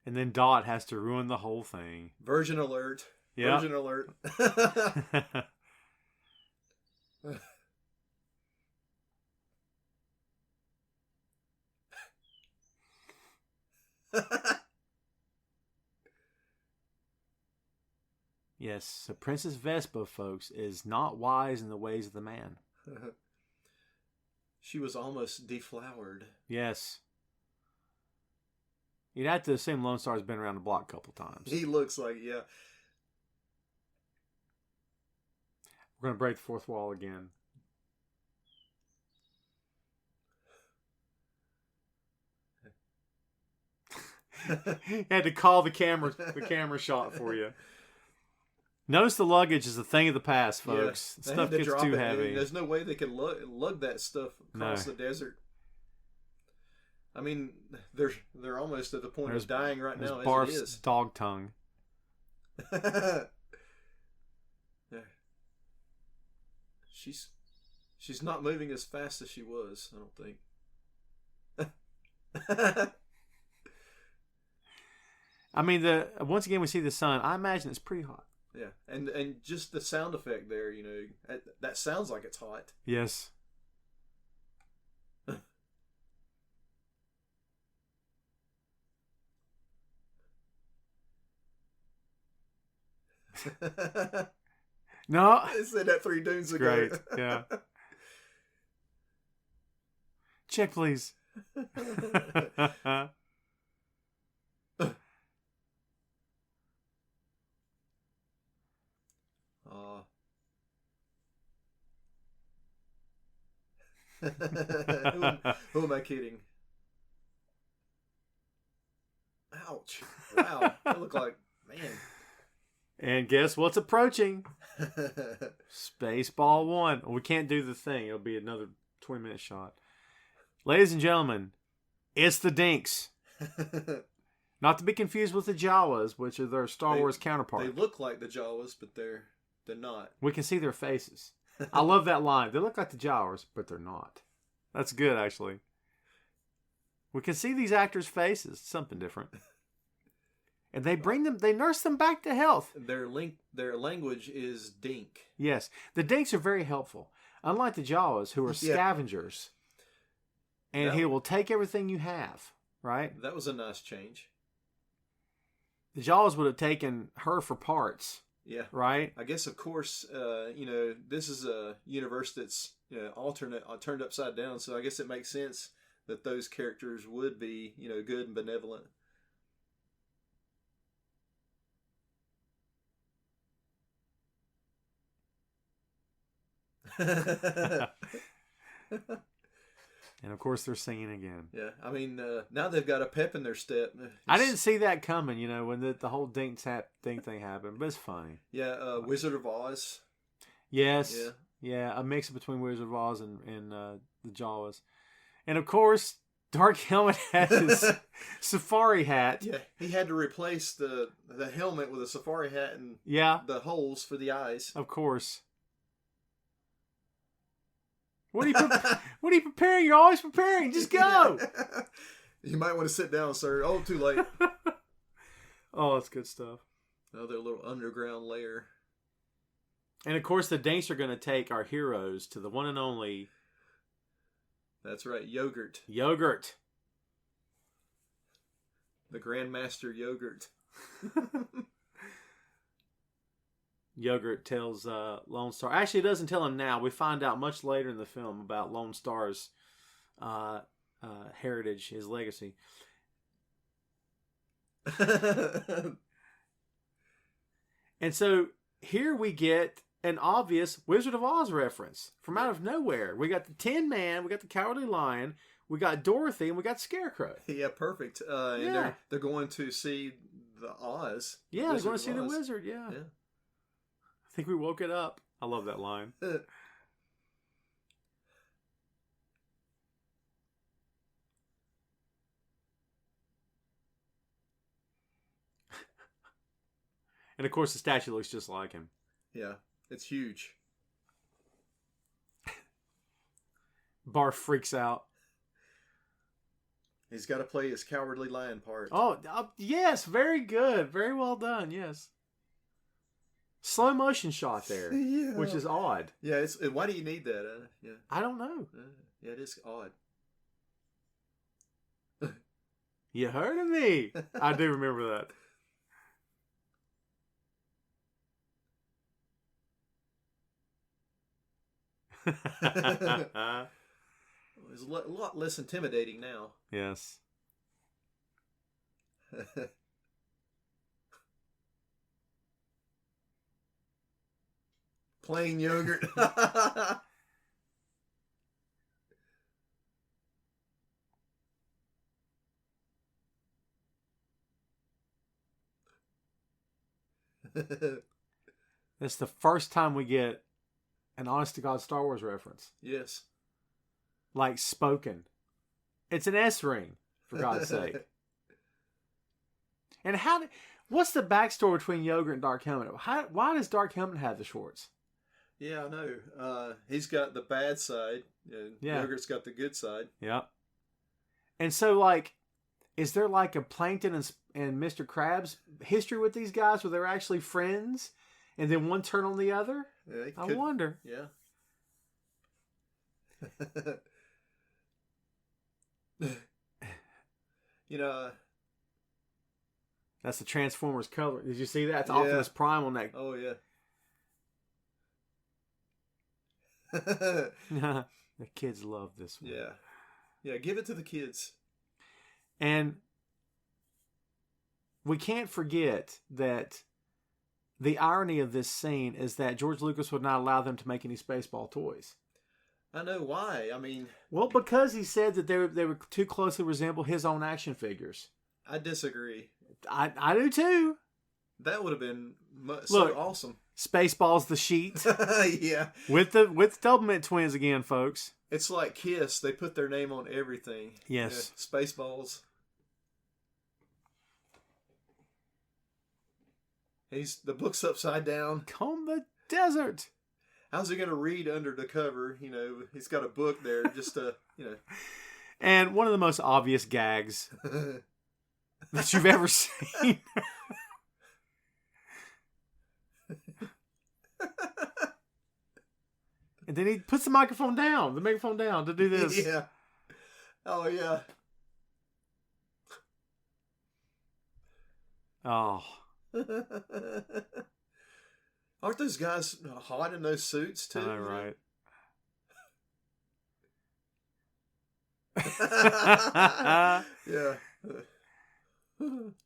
And then Dot has to ruin the whole thing. Virgin alert. Yep. Virgin alert. Yes, so Princess Vespa, folks, is not wise in the ways of the man. She was almost deflowered. Yes. You'd have to assume Lone Star's been around the block a couple times. He looks like, yeah. We're going to break the fourth wall again. Had to call the camera shot for you. Notice the luggage is a thing of the past, folks. Yeah, Stuff gets too heavy. There's no way they could lug that stuff across the desert. I mean, they're almost at the point of dying right now. Barf's as it is. Dog tongue. Yeah. She's not moving as fast as she was, I don't think. I mean, once again we see the sun. I imagine it's pretty hot. Yeah, and just the sound effect there, that sounds like it's hot. Yes. No. I said that 3 dunes ago. Great, yeah. Check, please. Who am I kidding? Ouch. Wow. That looked like, man. And guess what's approaching? Spaceball 1. We can't do the thing. It'll be another 20-minute shot. Ladies and gentlemen, it's the Dinks. Not to be confused with the Jawas, which are their Star Wars counterpart. They look like the Jawas, but they're not. We can see their faces. I love that line. They look like the Jawas, but they're not. That's good, actually. We can see these actors' faces. It's something different. And they nurse them back to health. Their language is Dink. Yes. The Dinks are very helpful. Unlike the Jawas, who are scavengers. And he will take everything you have, right? That was a nice change. The Jawas would have taken her for parts. Yeah. Right? I guess, of course, this is a universe that's alternate, turned upside down, so I guess it makes sense that those characters would be, good and benevolent. And of course they're singing again. Yeah, I mean, now they've got a pep in their step. I didn't see that coming, when the whole Dink thing happened, but it's funny. Yeah, Wizard of Oz. Yes. Yeah, a mix between Wizard of Oz and the Jawas. And of course, Dark Helmet has his safari hat. Yeah, he had to replace the helmet with a safari hat and the holes for the eyes. Of course. What are you preparing? You're always preparing. Just go. You might want to sit down, sir. Oh, too late. Oh, that's good stuff. Another little underground layer. And of course, the Dinks are going to take our heroes to the one and only. That's right, Yogurt. Yogurt. The Grandmaster Yogurt. Yogurt tells Lone Star. Actually, it doesn't tell him now. We find out much later in the film about Lone Star's heritage, his legacy. And so here we get an obvious Wizard of Oz reference from out of nowhere. We got the Tin Man, we got the Cowardly Lion, we got Dorothy, and we got Scarecrow. Yeah, perfect. And they're going to see the Oz. Yeah, they're going to see the wizard. Yeah. I think we woke it up. I love that line. And of course, the statue looks just like him. Yeah, it's huge. Barf freaks out. He's got to play his Cowardly Lion part. Oh, yes, very good. Very well done, yes. Slow motion shot there, which is odd. Yeah, why do you need that? Yeah, I don't know. Yeah, it is odd. You heard of me. I do remember that. It's a lot less intimidating now. Yes. Plain yogurt. It's the first time we get an honest-to-God Star Wars reference. Yes. Like, spoken. It's an S ring, for God's sake. And what's the backstory between Yogurt and Dark Helmet? Why does Dark Helmet have the shorts? Yeah, I know. He's got the bad side. And Yogurt's got the good side. Yeah. And so, like, is there like a Plankton and Mr. Krabs history with these guys where they're actually friends and then one turn on the other? Yeah, I wonder. Yeah. You know, that's the Transformers color. Did you see that? It's Optimus Prime on that. Oh yeah. The kids love this one. Yeah, give it to the kids. And we can't forget that the irony of this scene is that George Lucas would not allow them to make any Spaceball toys. I know why. I mean... Well, because he said that they were too closely resemble his own action figures. I disagree. I do too. That would have been so awesome. Spaceballs the sheet. Yeah. With Doublemint twins again, folks. It's like Kiss. They put their name on everything. Yes. Yeah, Spaceballs. The book's upside down. Comb the desert. How's he going to read under the cover? You know, he's got a book there just to, And one of the most obvious gags that you've ever seen. And then he puts the microphone down to do this. Yeah. Oh, yeah. Oh. Aren't those guys hot in those suits too? I know, right? Yeah.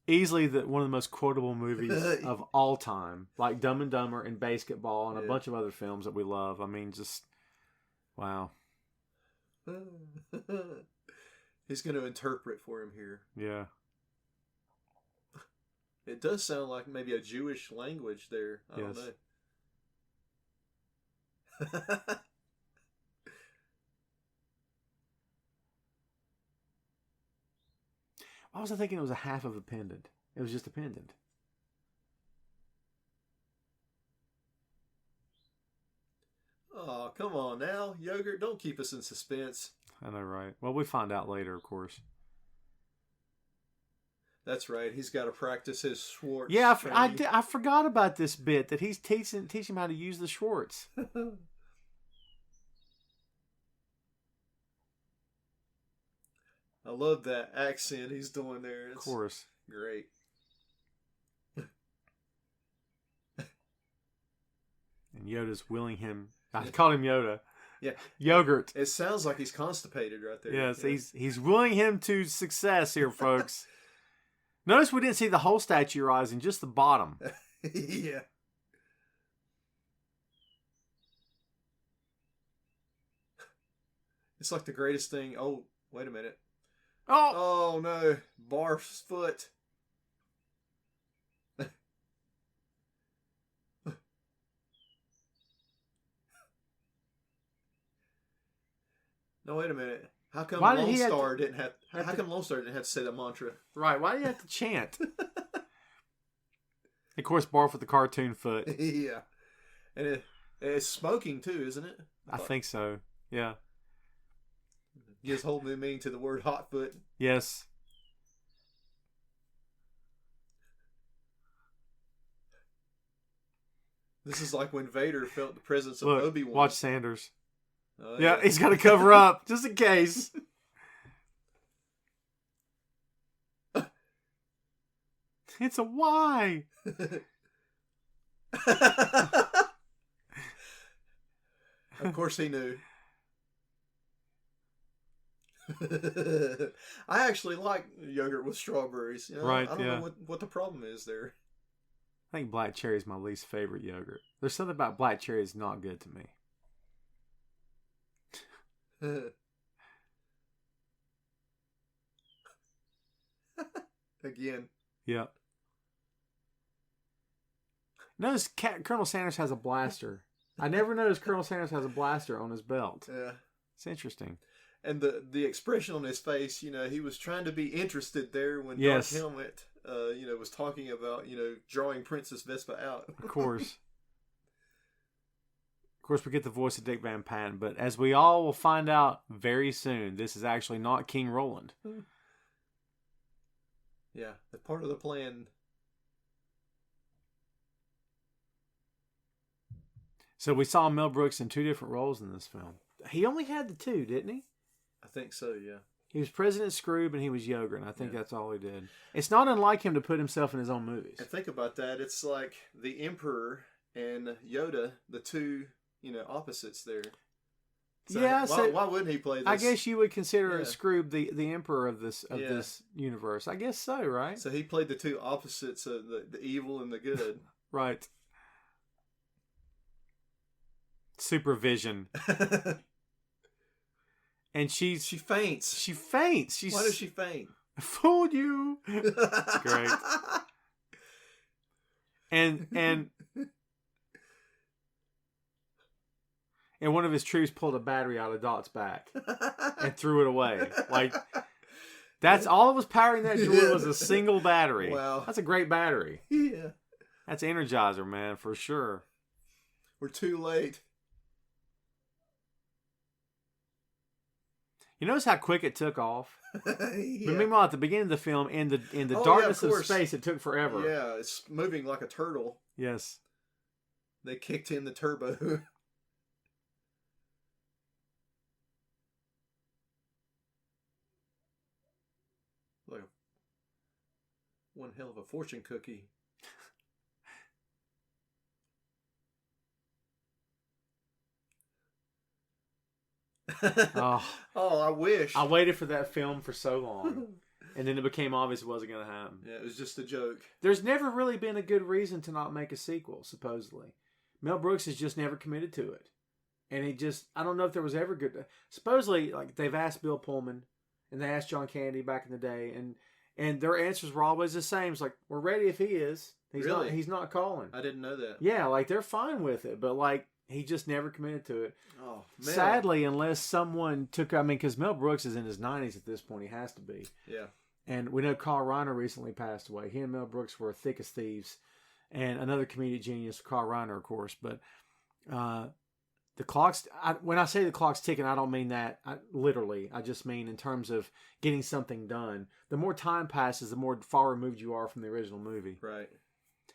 Easily one of the most quotable movies of all time, like Dumb and Dumber and Basketball and a bunch of other films that we love. I mean, just wow. He's going to interpret for him here. Yeah. It does sound like maybe a Jewish language there. I don't know. Why was I thinking it was a half of a pendant? It was just a pendant. Oh, come on now. Yogurt, don't keep us in suspense. I know, right? Well, we find out later, of course. That's right. He's got to practice his Schwartz. Yeah, I forgot about this bit, that he's teaching him how to use the Schwartz. I love that accent he's doing there. It's of course. Great. And Yoda's willing him. I called him Yoda. Yeah. Yogurt. It sounds like he's constipated right there. Yes, he's willing him to success here, folks. Notice we didn't see the whole statue rising, just the bottom. Yeah. It's like the greatest thing. Oh, wait a minute. Oh no. Barf's foot. No, wait a minute. How come Lone Star didn't have to say that mantra? Right, why do you have to chant? Of course, Barf with the cartoon foot. Yeah. And it's smoking too, isn't it? I think so. Yeah. Gives whole new meaning to the word hot foot. Yes. This is like when Vader felt the presence of Obi-Wan. Watch Sanders. Yeah, he's got to cover up just in case. It's a Y. Of course he knew. I actually like yogurt with strawberries. You know, right, I don't know what the problem is there. I think black cherry is my least favorite yogurt. There's something about black cherry that's not good to me. Again. Yeah. Notice Colonel Sanders has a blaster. I never noticed Colonel Sanders has a blaster on his belt. Yeah. It's interesting. And the expression on his face, you know, he was trying to be interested there when Dark Helmet, was talking about, drawing Princess Vespa out. Of course. Of course, we get the voice of Dick Van Patten, but as we all will find out very soon, this is actually not King Roland. Yeah, that's part of the plan. So we saw Mel Brooks in 2 different roles in this film. He only had the 2, didn't he? I think so, yeah. He was President Scroob and he was Yogurt, and I think that's all he did. It's not unlike him to put himself in his own movies. And think about that. It's like the Emperor and Yoda, the 2, opposites there. So why wouldn't he play this? I guess you would consider Scroob the emperor of this universe. I guess so, right? So he played the 2 opposites of the evil and the good. Right. Supervision. And she faints. She faints. Why does she faint? I fooled you. It's great. And one of his troops pulled a battery out of Dot's back and threw it away. Like, that's all that was powering that droid was a single battery. Wow. That's a great battery. Yeah. That's Energizer, man, for sure. We're too late. You notice how quick it took off? Yeah. But meanwhile, at the beginning of the film, in the darkness of space, it took forever. Yeah, it's moving like a turtle. Yes. They kicked in the turbo. Like one hell of a fortune cookie. I wish. I waited for that film for so long. And then it became obvious it wasn't going to happen. Yeah, it was just a joke. There's never really been a good reason to not make a sequel, supposedly. Mel Brooks has just never committed to it. And I don't know if there was ever good. Supposedly, like, they've asked Bill Pullman and they asked John Candy back in the day, and their answers were always the same. It's like, we're ready if he is. He's not calling. I didn't know that. Yeah, like, they're fine with it, but like, he just never committed to it. Oh, man. Sadly, unless someone because Mel Brooks is in his 90s at this point, he has to be. Yeah. And we know Carl Reiner recently passed away. He and Mel Brooks were thick as thieves. And another comedic genius, Carl Reiner, of course. But the clock's, when I say the clock's ticking, I don't mean that literally. I just mean in terms of getting something done. The more time passes, the more far removed you are from the original movie. Right.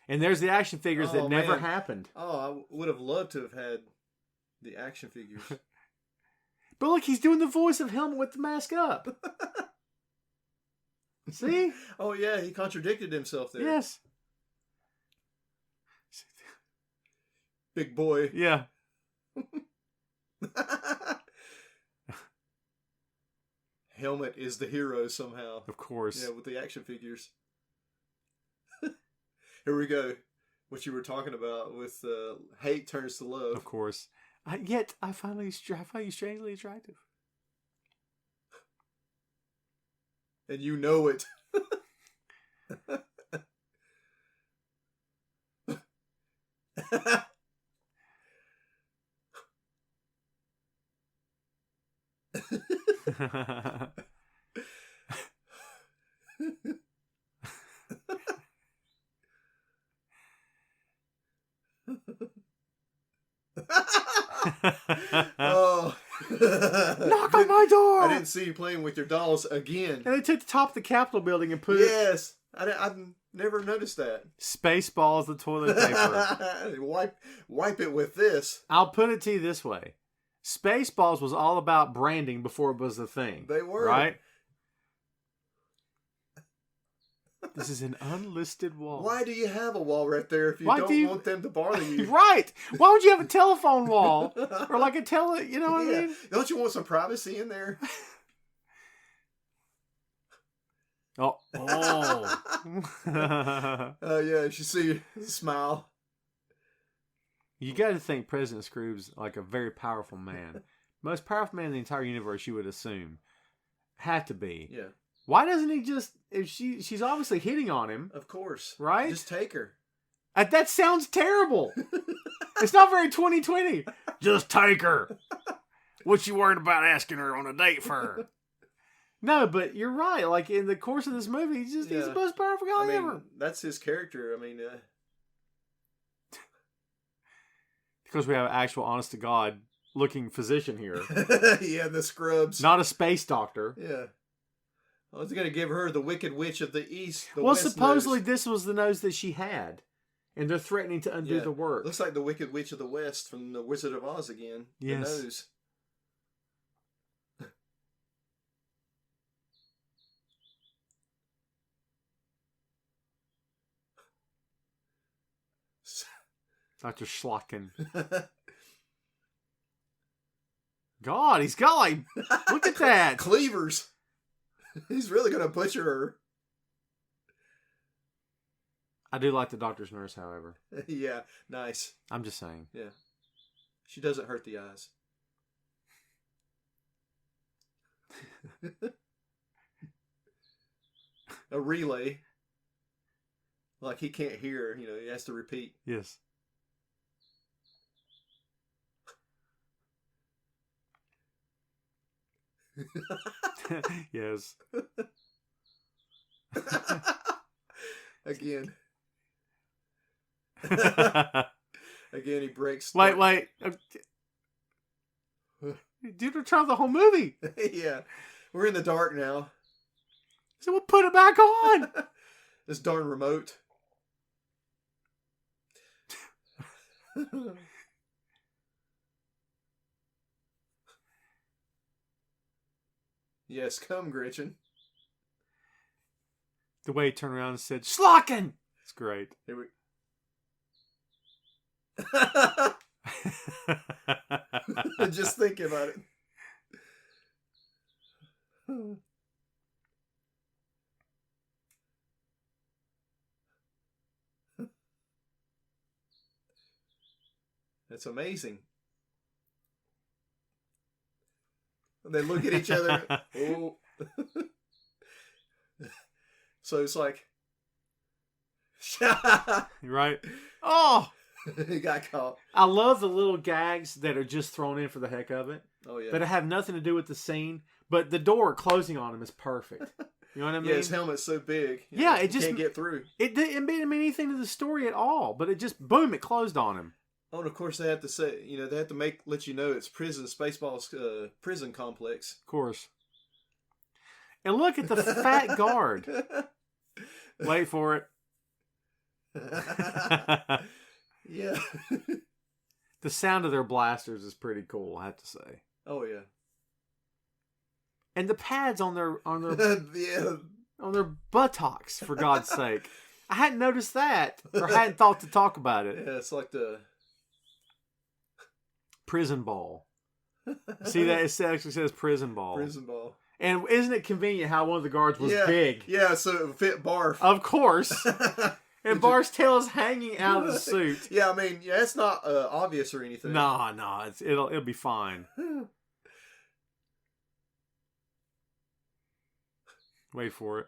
And there's the action figures that never happened. Oh, I would have loved to have had the action figures. But look, he's doing the voice of Helmet with the mask up. See? Oh, yeah, he contradicted himself there. Yes. Big boy. Yeah. Helmet is the hero somehow. Of course. Yeah, with the action figures. Here we go. What you were talking about with hate turns to love. Of course. Yet, I find you strangely attractive. And you know it. Oh. Knock on my door! I didn't see you playing with your dolls again. And they took the top of the Capitol building and put Yes. I've never noticed that. Spaceballs, the toilet paper. Wipe it with this. I'll put it to you this way. Spaceballs was all about branding before it was the thing. They were. Right? This is an unlisted wall. Why do you have a wall right there if you don't want them to bother you? Right. Why would you have a telephone wall? Or like a you know what I mean? Don't you want some privacy in there? Oh. Yeah, you see the smile. You got to think President Scrooge's like a very powerful man. Most powerful man in the entire universe, you would assume. Had to be. Yeah. Why doesn't he just, if she's obviously hitting on him. Of course. Right? Just take her. That sounds terrible. It's not very 2020. Just take her. What's you worried about asking her on a date for? No, but you're right. Like in the course of this movie, he's the most powerful guy ever. That's his character. Because we have an actual honest to God looking physician here. Yeah, the scrubs. Not a space doctor. Yeah. I was going to give her the Wicked Witch of the East. Well, supposedly this was the nose that she had. And they're threatening to undo the work. Looks like the Wicked Witch of the West from the Wizard of Oz again. Yes. The nose. Dr. Schlocken. God, he's got like, look at that. Cleavers. He's really going to butcher her. I do like the doctor's nurse, however. Yeah, nice. I'm just saying. Yeah. She doesn't hurt the eyes. A relay. Like he can't hear, he has to repeat. Yes. Yes. Again. Again, he breaks. Wait. Dude, try the whole movie. Yeah. We're in the dark now. So we'll put it back on. This darn remote. Yes, come, Gretchen. The way he turned around and said, Schlocken! It's great. Here we... Just thinking about it. That's amazing. They look at each other. Oh. So it's like, right? Oh, he got caught. I love the little gags that are just thrown in for the heck of it. Oh yeah, that have nothing to do with the scene, but the door closing on him is perfect. You know what I mean? Yeah, his helmet's so big. It just can't get through. It didn't mean anything to the story at all, but it just boom, it closed on him. Oh, and of course they have to say, they have to let you know it's Spaceballs prison complex. Of course. And look at the fat guard. Wait for it. Yeah. The sound of their blasters is pretty cool, I have to say. Oh yeah. And the pads on their yeah, On their buttocks, for God's sake. I hadn't noticed that, or hadn't thought to talk about it. Yeah, it's like the prison ball. See that? It actually says prison ball. Prison ball. And isn't it convenient how one of the guards was big? Yeah, so it would fit Barf. Of course. And Barf's tail is hanging out of the suit. Yeah, I mean, it's not obvious or anything. No, it'll be fine. Wait for it.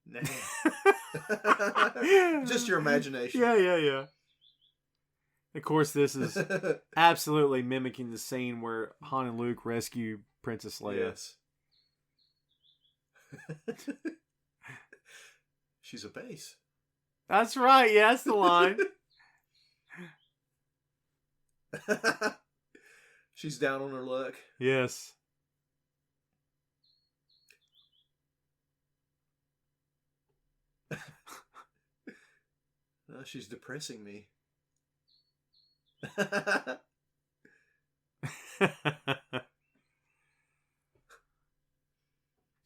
Nah. Just your imagination. Yeah. Of course, this is absolutely mimicking the scene where Han and Luke rescue Princess Leia. Yes. She's a base. That's right. Yeah, that's the line. She's down on her luck. Yes. She's depressing me. You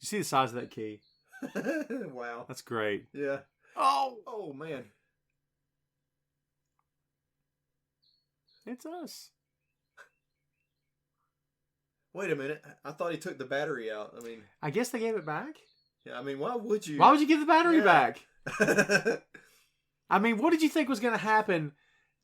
see the size of that key? Wow. That's great. Yeah. Oh, man. It's us. Wait a minute. I thought he took the battery out. I mean, I guess they gave it back. Yeah, I mean, why would you? Why would you give the battery back? I mean, what did you think was going to happen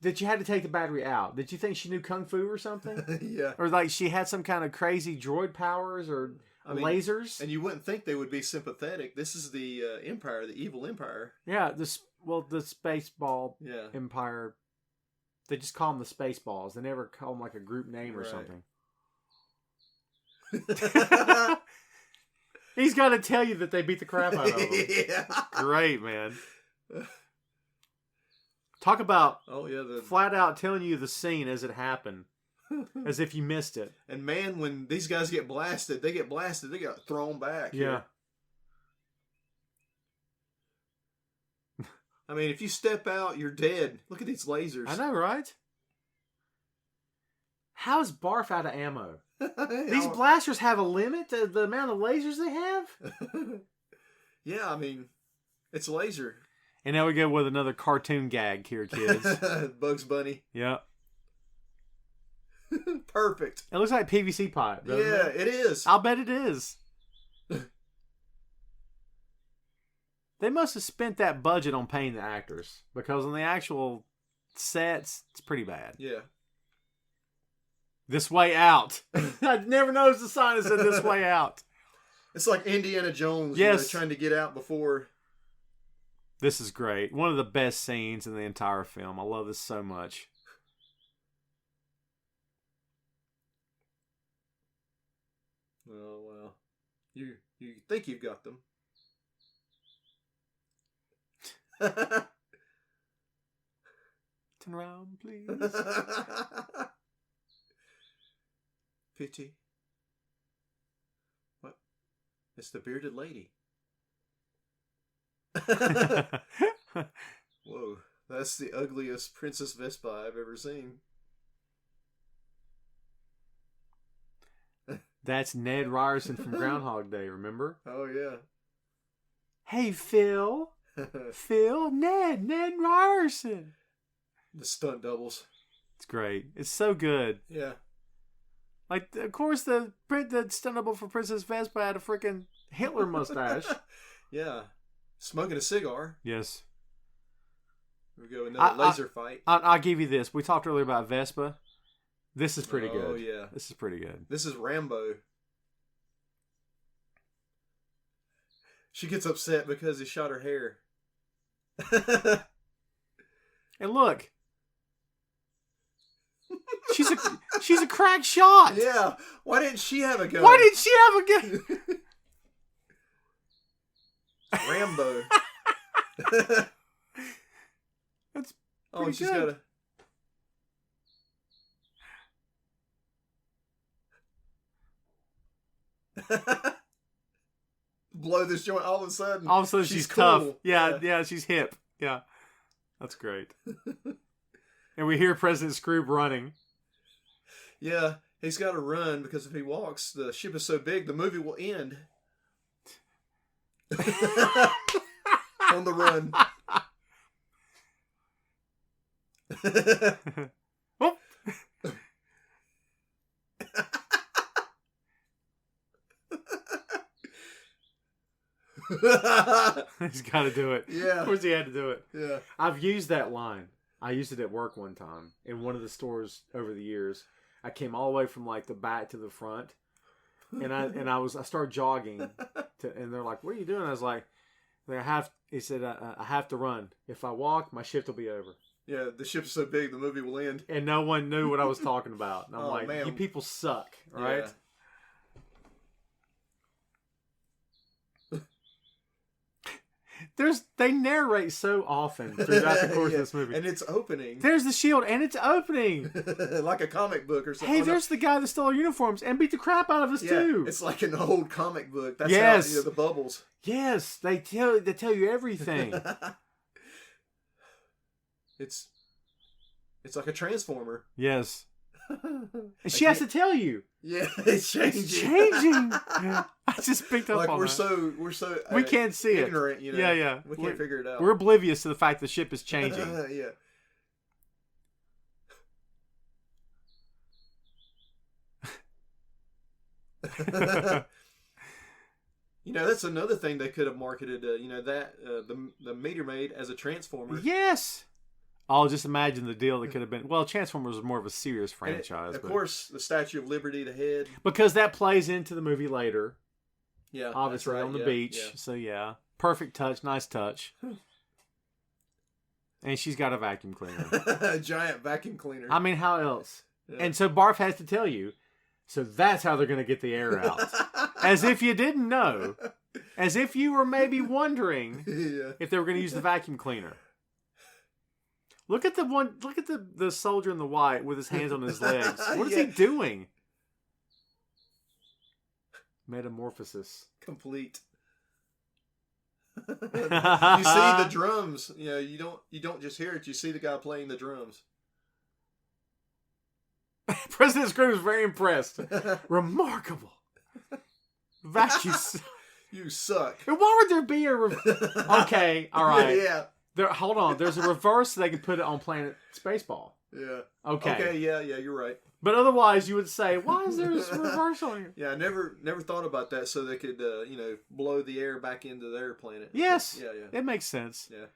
that you had to take the battery out? Did you think she knew Kung Fu or something? Yeah. Or like she had some kind of crazy droid powers or lasers? And you wouldn't think they would be sympathetic. This is the Empire, the evil Empire. Yeah, the Spaceball Empire. They just call them the Spaceballs. They never call them like a group name or something. He's got to tell you that they beat the crap out of him. Yeah. Great, man. Talk about flat out telling you the scene as it happened. As if you missed it. And man, when these guys get blasted, they get thrown back. Yeah. I mean, if you step out, you're dead. Look at these lasers. I know, right? How's Barf out of ammo? These blasters have a limit to the amount of lasers they have? Yeah, I mean, it's a laser. And now we go with another cartoon gag here, kids. Bugs Bunny. Yep. Perfect. It looks like PVC pipe, doesn't it? It is. I'll bet it is. They must have spent that budget on paying the actors. Because on the actual sets, it's pretty bad. Yeah. This way out. I never noticed the sign that said this way out. It's like Indiana Jones, trying to get out before. This is great. One of the best scenes in the entire film. I love this so much. Oh, well. You think you've got them. Turn around, please. Pity. What? It's the bearded lady. Whoa. That's the ugliest Princess Vespa I've ever seen. That's Ned Ryerson from Groundhog Day, remember? Oh, yeah. Hey, Phil. Ned Ryerson. The stunt doubles. It's great. It's so good. Yeah. Like, of course, the stunt double for Princess Vespa had a freaking Hitler mustache. Yeah. Smoking a cigar. Yes. Here we go, another laser fight. I'll give you this. We talked earlier about Vespa. This is pretty good. Oh, yeah. This is pretty good. This is Rambo. She gets upset because he shot her hair. And look. She's a crack shot. Yeah. Why didn't she have a gun? Rambo. That's she's good. got a... blow this joint all of a sudden. All of a sudden she's cool. Tough. Yeah, she's hip. Yeah. That's great. And we hear President Scrooge running. Yeah. he's got to run because if he walks, the ship is so big, the movie will end. On the run. Whoop. He's got to do it. Yeah. Of course he had to do it. Yeah. I've used that line. I used it at work one time in one of the stores over the years. I came all the way from like the back to the front, and I started jogging, and they're like, "What are you doing?" I was like, He said, I have to run. If I walk, my shift will be over. Yeah, the ship's so big, the movie will end. And no one knew what I was talking about. And I'm like, man. You people suck, right? Yeah. They narrate so often throughout the course of this movie. And it's opening. There's the shield, and it's opening. Like a comic book or something. Hey, there's the guy that stole our uniforms and beat the crap out of us, too. It's like an old comic book. That's yes. how, the bubbles. Yes, they tell you everything. It's like a transformer. Yes. And she has to tell you. Yeah, it's changing. It's changing. I just picked up on that. We're so we can't see ignorant, it. Yeah. We can't figure it out. We're oblivious to the fact the ship is changing. Yeah. That's another thing they could have marketed. The Meteor Maid as a transformer. Yes. Oh, just imagine the deal that could have been. Well, Transformers was more of a serious franchise. Of course, the Statue of Liberty, the head. Because that plays into the movie later. Yeah. Obviously, right. on the beach. Yeah. So, yeah. Perfect touch. Nice touch. And she's got a vacuum cleaner. A giant vacuum cleaner. I mean, how else? Yeah. And so Barf has to tell you. So that's how they're going to get the air out. As if you didn't know. As if you were maybe wondering if they were going to use the vacuum cleaner. Look at the soldier in the white with his hands on his legs. What is he doing? Metamorphosis. Complete. You see the drums. You don't just hear it. You see the guy playing the drums. President Scream is very impressed. Remarkable. Vacuum. You suck. And why would there be a... Okay, all right. Yeah. Hold on. There's a reverse so they can put it on Planet Spaceball. Yeah. Okay, yeah, you're right. But otherwise, you would say, why is there this reverse on here? Yeah, I never thought about that so they could, blow the air back into their planet. Yes. Yeah. It makes sense. Yeah.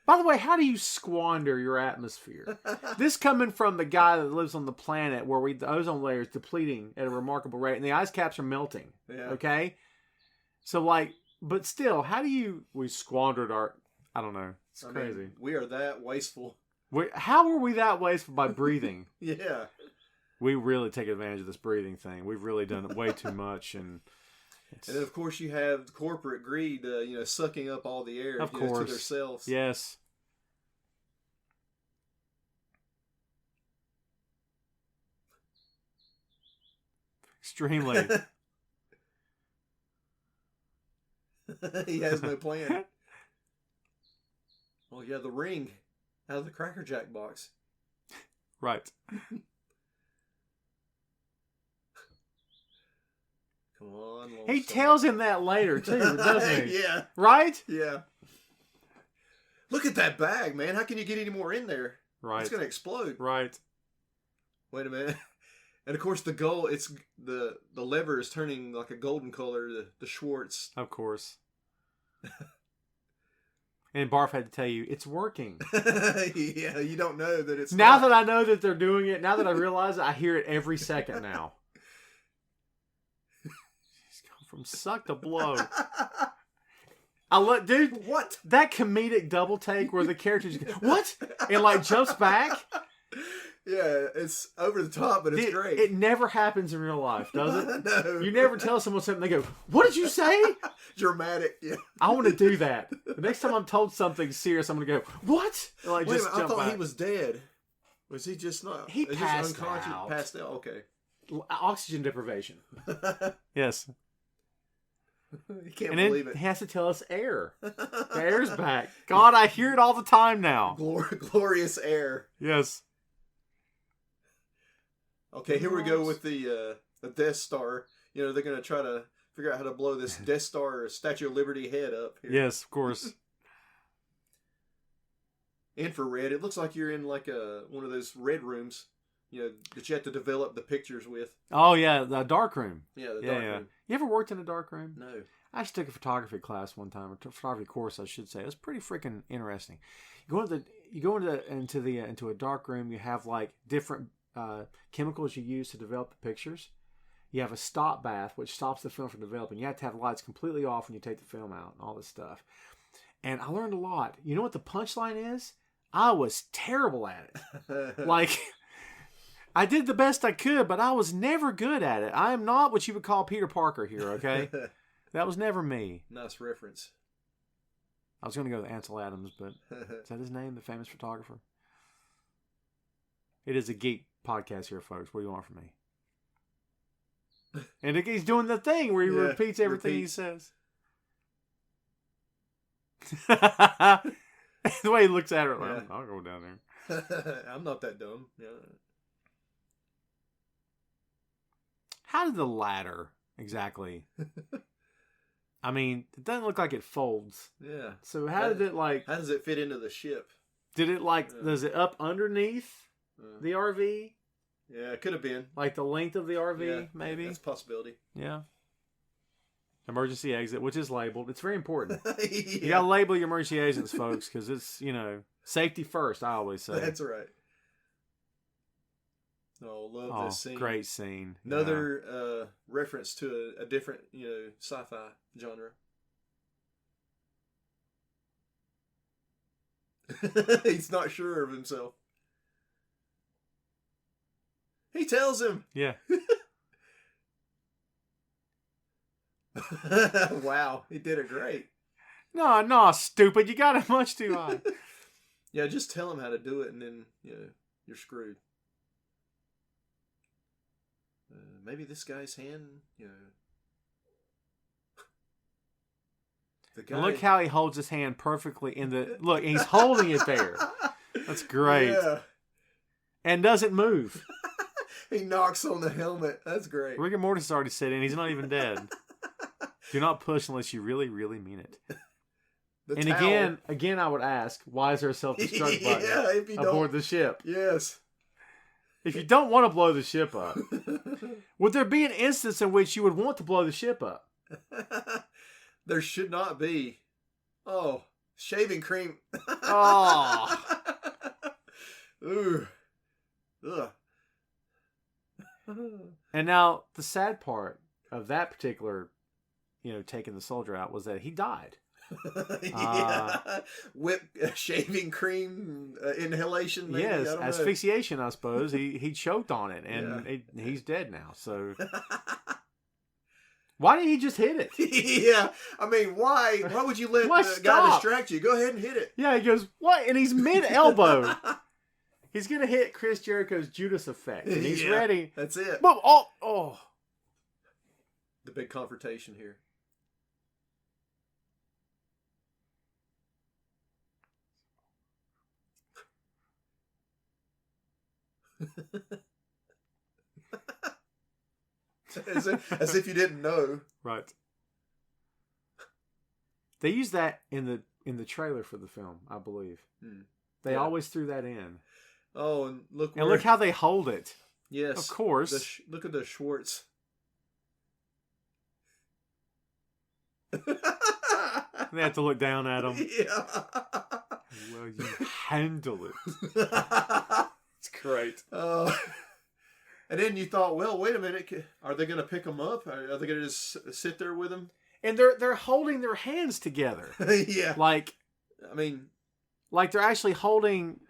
By the way, how do you squander your atmosphere? This coming from the guy that lives on the planet where the ozone layer is depleting at a remarkable rate and the ice caps are melting. Yeah. Okay? So, but still, how do we squandered our... I don't know. It's crazy. Mean, we are that wasteful. How were we that wasteful? By breathing. Yeah. We really take advantage of this breathing thing. We've really done it way too much. And then, of course, you have corporate greed, sucking up all the air to themselves. Yes. Extremely. He has no plan. Oh, yeah, the ring out of the Cracker Jack box. Right. Come on. He tells him that later, too, doesn't he? Yeah. Right? Yeah. Look at that bag, man. How can you get any more in there? Right. It's going to explode. Right. Wait a minute. And, of course, it's the lever is turning like a golden color, the Schwartz. Of course. And Barf had to tell you, it's working. Yeah, you don't know that it's Now that I know that they're doing it, now that I realize it, I hear it every second now. He's gone from suck to blow. Dude, what? That comedic double take where the character just goes, what? And jumps back. Yeah, it's over the top, but it's great. It never happens in real life, does it? No. You never tell someone something, they go, what did you say? Dramatic, yeah. I want to do that. The next time I'm told something serious, I'm going to go, what? Wait a minute, I thought he was dead. Was he just not? He passed just unconscious, out. Passed out, okay. Oxygen deprivation. Yes. You can't believe it. He has to tell us air. The air's back. God, I hear it all the time now. Glorious air. Yes. Okay, here we go with the Death Star. You know, they're going to try to figure out how to blow this Death Star or Statue of Liberty head up here. Yes, of course. Infrared. It looks like you're in like one of those red rooms, you know, that you have to develop the pictures with. Oh, yeah, the dark room. Yeah, the dark room. You ever worked in a dark room? No. I actually took a photography class one time, or photography course, I should say. It was pretty freaking interesting. You go into a dark room. You have like different chemicals you use to develop the pictures. You have a stop bath, which stops the film from developing. You have to have the lights completely off when you take the film out and all this stuff. And I learned a lot. You know what the punchline is? I was terrible at it. Like, I did the best I could, but I was never good at it. I am not what you would call Peter Parker here, okay? That was never me. Nice reference. I was going to go with Ansel Adams, but is that his name, the famous photographer? It is a geek podcast here, folks. What do you want from me? And he's doing the thing where he repeats everything he says. The way he looks at her, like, I'll go down there. I'm not that dumb. Yeah. How did the ladder exactly? I mean, it doesn't look like it folds. Yeah. So how did it like? How does it fit into the ship? Did it like? Does it up underneath the RV? Yeah, it could have been. Like the length of the RV, maybe? That's a possibility. Yeah. Emergency exit, which is labeled. It's very important. You got to label your emergency exits, folks, because it's, you know, safety first, I always say. That's right. Oh, love this scene. Great scene. Another reference to a different, you know, sci-fi genre. He's not sure of himself. He tells him. Yeah. Wow, he did it great. No, stupid. You got it much too high. Yeah, just tell him how to do it, and then you're screwed. Maybe this guy's hand, the guy. And look how he holds his hand perfectly in the look. He's holding it there. That's great. Yeah. And doesn't move. He knocks on the helmet. That's great. Rigor Mortis already said it. He's not even dead. Do not push unless you really, really mean it. Again, I would ask, why is there a self-destruct button aboard the ship? Yes. If you don't want to blow the ship up, would there be an instance in which you would want to blow the ship up? There should not be. Oh, shaving cream. Oh. Ooh. Ugh. And now the sad part of that particular, taking the soldier out was that he died. Whip shaving cream inhalation. Maybe? Yes, asphyxiation. I suppose he choked on it, and he's dead now. So why didn't he just hit it? Yeah, I mean, why would you let the guy distract you? Go ahead and hit it. Yeah, he goes what, and he's mid elbow. He's gonna hit Chris Jericho's Judas effect, and he's ready. That's it. But oh, the big confrontation here. As if you didn't know. Right. They used that in the trailer for the film, I believe. They always threw that in. Oh, and look how they hold it. Yes, of course. Look at the Schwartz. They have to look down at him. Yeah. Well, you handle it. It's great. And then you thought, well, wait a minute. Are they going to pick him up? Are they going to just sit there with him? And they're holding their hands together. Yeah. Like they're actually holding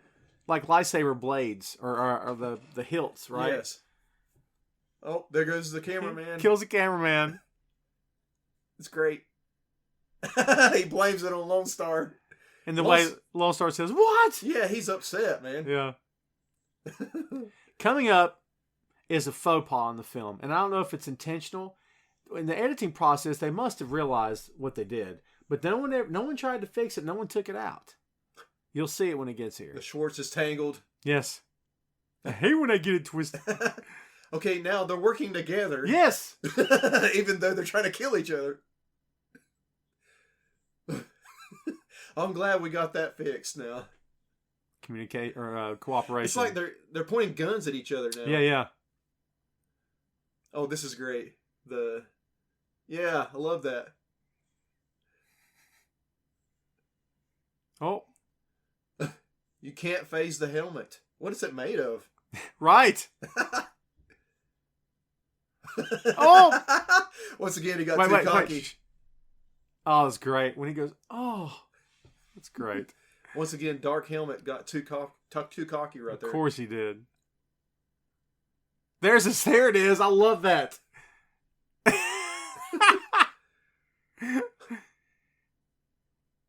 like lightsaber blades or the hilts, right? Yes. Oh, there goes the cameraman. Kills the cameraman. It's great. He blames it on Lone Star. And the way Lone Star says, "What?" Yeah, he's upset, man. Yeah. Coming up is a faux pas in the film, and I don't know if it's intentional. In the editing process, they must have realized what they did, but no one tried to fix it. No one took it out. You'll see it when it gets here. The Schwartz is tangled. Yes. I hate when I get it twisted. Okay, now they're working together. Yes. Even though they're trying to kill each other. I'm glad we got that fixed now. Communicate or cooperation. It's like they're pointing guns at each other now. Yeah. Oh, this is great. Yeah, I love that. Oh. You can't phase the helmet. What is it made of? Right. Oh. Once again, he got too cocky. Wait. Oh, it's great. When he goes, oh, that's great. Once again, Dark Helmet got too cocky right there. Of course he did. There it is. I love that.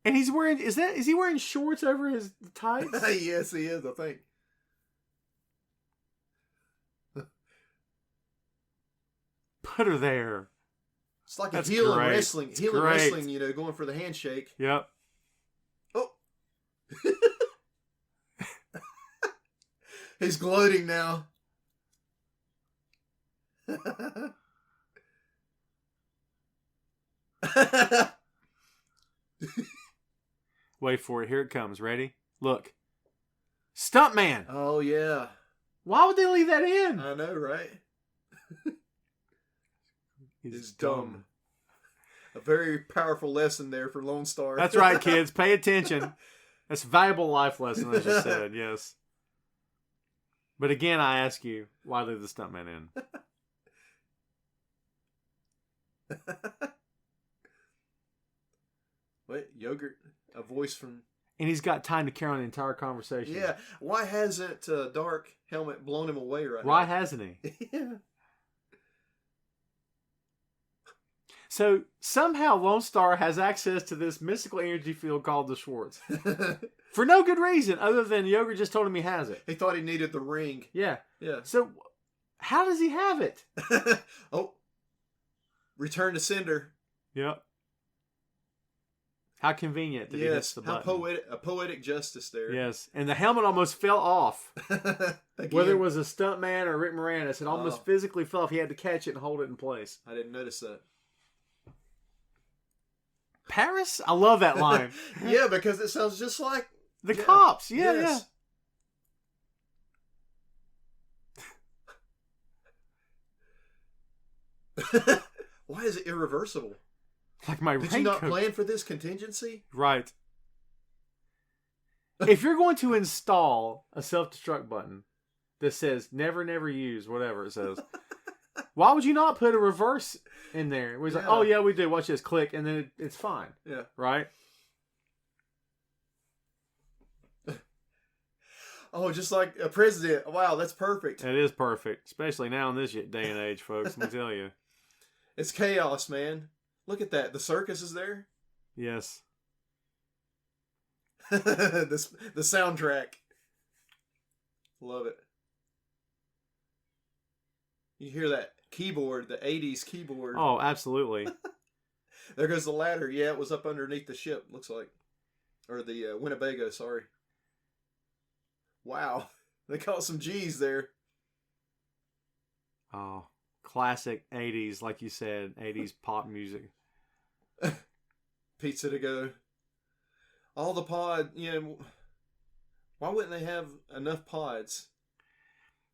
And he's wearing, is he wearing shorts over his tights? Yes, he is, I think. Put her there. It's like a heel in wrestling. Heel in wrestling, going for the handshake. Yep. Oh. He's gloating now. Wait for it. Here it comes. Ready? Look. Stuntman. Oh, yeah. Why would they leave that in? I know, right? He's dumb. A very powerful lesson there for Lone Star. That's right, kids. Pay attention. That's a valuable life lesson, as you said. Yes. But again, I ask you, why leave the stuntman in? Wait, Yogurt, a voice from... And he's got time to carry on the entire conversation. Yeah. Why hasn't Dark Helmet blown him away right now? Why hasn't he? Yeah. So somehow Lone Star has access to this mystical energy field called the Schwartz. For no good reason other than Yogurt just told him he has it. He thought he needed the ring. Yeah. Yeah. So how does he have it? Oh. Return to sender. Yep. How convenient that he hits the button. How poetic justice there. Yes. And the helmet almost fell off. Whether it was a stuntman or Rick Moranis, it almost physically fell off. He had to catch it and hold it in place. I didn't notice that. Paris? I love that line. Yeah, because it sounds just like the cops. Yeah, yes. Yeah. Why is it irreversible? Like my Did you not plan for this contingency? Right. If you're going to install a self-destruct button that says never, never use, whatever it says, why would you not put a reverse in there? It was like, oh yeah, we do. Watch this. Click, and then it's fine. Yeah. Right? Oh, just like a president. Wow, that's perfect. It is perfect. Especially now in this day and age, folks. Let me tell you. It's chaos, man. Look at that. The circus is there. Yes. The soundtrack. Love it. You hear that keyboard, the 80s keyboard. Oh, absolutely. There goes the ladder. Yeah, it was up underneath the ship, looks like. Or the Winnebago, sorry. Wow. They caught some G's there. Oh, classic 80s, like you said, 80s pop music. Pizza to go. All the pod, why wouldn't they have enough pods?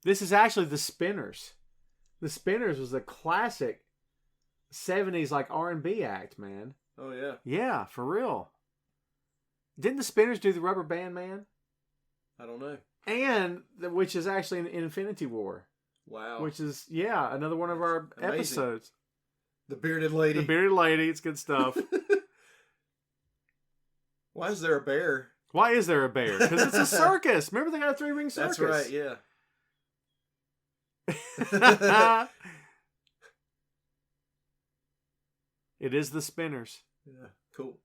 This is actually the Spinners. The Spinners was a classic 70s like R&B act, man. Oh, yeah. Yeah, for real. Didn't the Spinners do the Rubber Band Man? I don't know. And, which is actually in Infinity War. Wow. Which is, another one of our episodes. The Bearded Lady. The Bearded Lady. It's good stuff. Why is there a bear? Why is there a bear? Because it's a circus. Remember they got a 3-ring circus. That's right, yeah. It is the Spinners. Yeah, cool.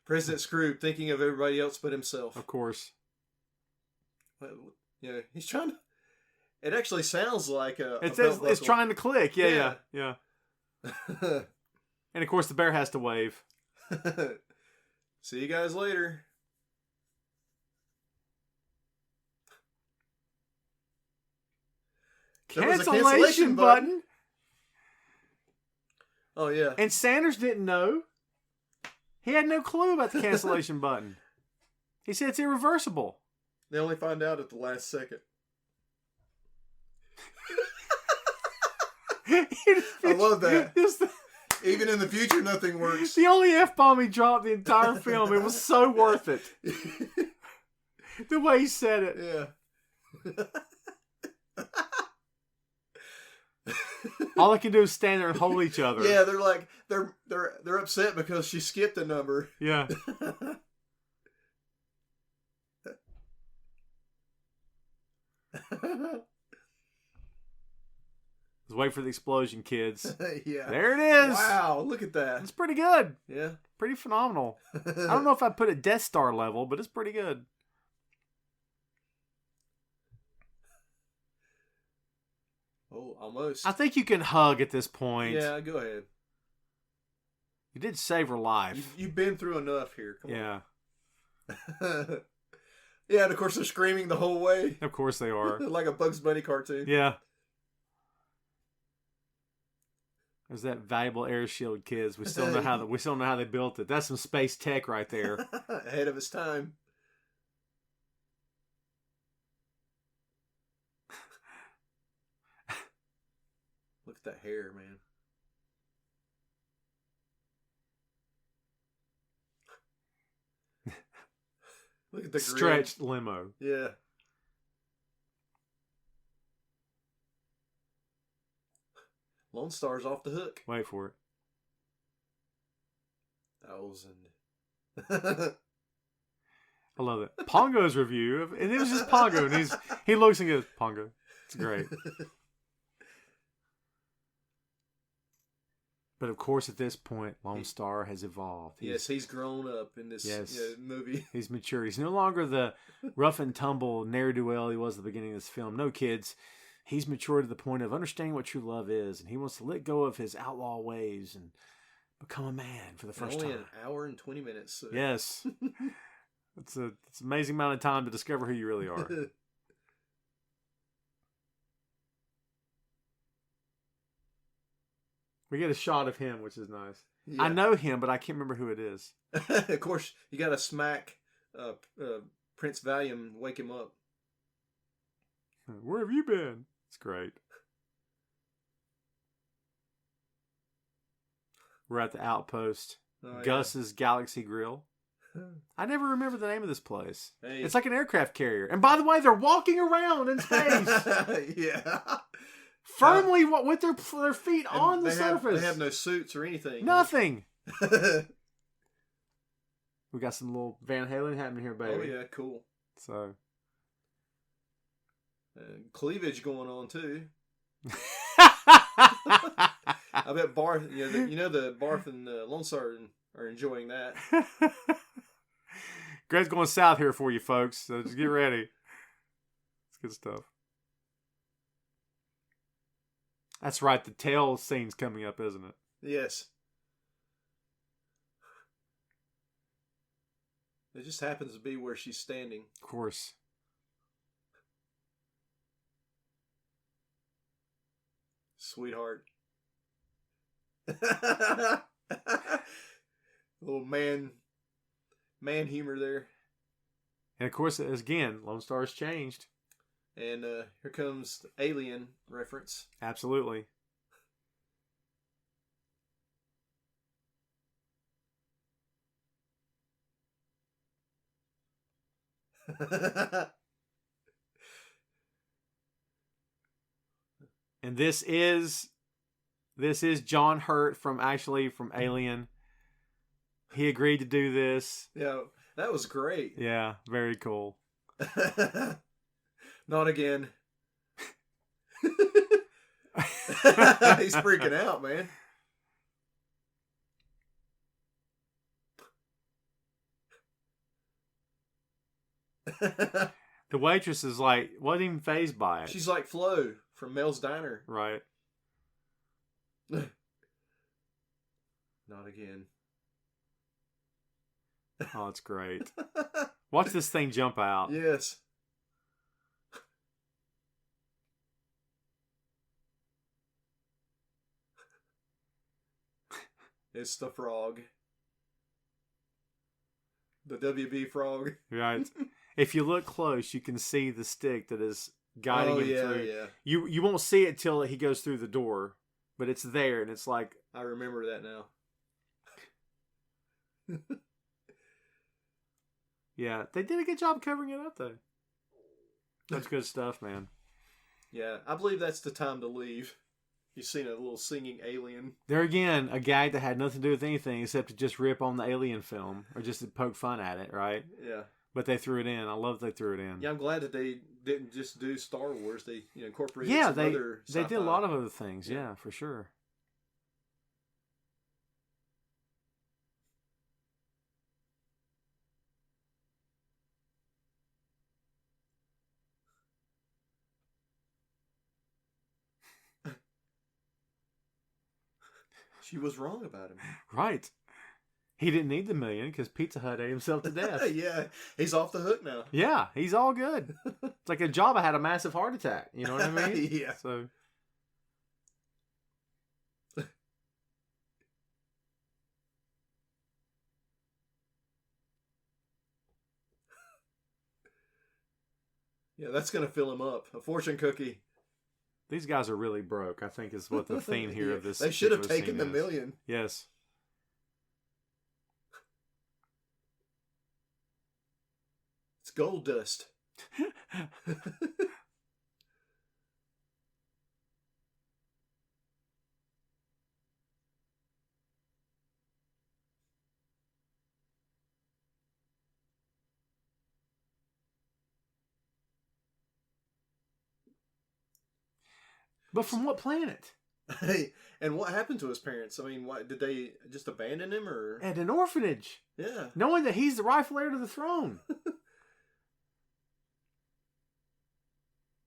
President Scrooge thinking of everybody else but himself. Of course. Yeah, he's trying to... It actually sounds like it's trying to click. Yeah. And of course the bear has to wave. See you guys later. cancellation button. Oh, yeah. And Sanders didn't know. He had no clue about the cancellation button. He said it's irreversible. They only find out at the last second. I love that. Even in the future, nothing works. The only F-bomb he dropped the entire film. It was so worth it. The way he said it. Yeah. All they can do is stand there and hold each other. Yeah, they're like they're upset because she skipped a number. Yeah. Let's wait for the explosion, kids. Yeah. There it is. Wow, look at that. It's pretty good. Yeah. Pretty phenomenal. I don't know if I'd put it Death Star level, but it's pretty good. Oh, almost. I think you can hug at this point. Yeah, go ahead. You did save her life. You've been through enough here. Come on. Yeah, and of course they're screaming the whole way. Of course they are. Like a Bugs Bunny cartoon. Yeah. There's that valuable air shield, kids. We still know how they built it. That's some space tech right there. Ahead of its time. Look at that hair, man. Look at the stretched limo. Yeah. Lone Star's off the hook. Wait for it. 1,000. I love it. Pongo's review, and it was just Pongo, and he looks and goes, Pongo. It's great. But of course, at this point, Lone Star has evolved. He's grown up in this movie. He's matured. He's no longer the rough and tumble ne'er-do-well he was at the beginning of this film. No, kids. He's matured to the point of understanding what true love is, and he wants to let go of his outlaw ways and become a man for the first time. Only an hour and 20 minutes. So. Yes. It's an amazing amount of time to discover who you really are. We get a shot of him, which is nice. Yeah. I know him, but I can't remember who it is. Of course, you got to smack Prince Valium, wake him up. Where have you been? It's great. We're at the outpost. Gus's Galaxy Grill. I never remember the name of this place. Hey. It's like an aircraft carrier. And by the way, they're walking around in space. Yeah. Firmly with their feet on the surface. They have no suits or anything. Nothing. We got some little Van Halen happening here, baby. Oh, yeah, cool. So. Cleavage going on, too. I bet Barth, the Barth and Lone Star are enjoying that. Greg's going south here for you, folks. So just get ready. It's good stuff. That's right. The tail scene's coming up, isn't it? Yes. It just happens to be where she's standing. Of course. Sweetheart. Little man humor there. And of course, again, Lone Star's changed. And here comes the Alien reference. Absolutely. And this is John Hurt from Alien. He agreed to do this. Yeah, that was great. Yeah, very cool. Not again. He's freaking out, man. The waitress is like, wasn't even fazed by it. She's like Flo from Mel's Diner. Right. Not again. Oh, it's great. Watch this thing jump out. Yes. It's the frog. The WB frog. Right. If you look close, you can see the stick that is guiding him through. Yeah. You won't see it till he goes through the door, but it's there, and it's like... I remember that now. Yeah, they did a good job covering it up, though. That's good stuff, man. Yeah, I believe that's the time to leave. You've seen a little singing alien. There again, a gag that had nothing to do with anything except to just rip on the alien film, or just to poke fun at it, right? Yeah. But they threw it in. I love they threw it in. Yeah, I'm glad that they didn't just do Star Wars. They incorporated other sci-fi. They did a lot of other things, yeah for sure. She was wrong about him. Right. He didn't need the $1 million because Pizza Hut ate himself to death. Yeah, he's off the hook now. Yeah, he's all good. It's like a Jabba had a massive heart attack. You know what I mean? Yeah. So. Yeah, that's going to fill him up. A fortune cookie. These guys are really broke, I think is what the theme here of this. They should have taken the $1 million. Yes. It's gold dust. But from what planet? Hey, and what happened to his parents? I mean, did they just abandon him, or at an orphanage? Yeah, knowing that he's the rightful heir to the throne.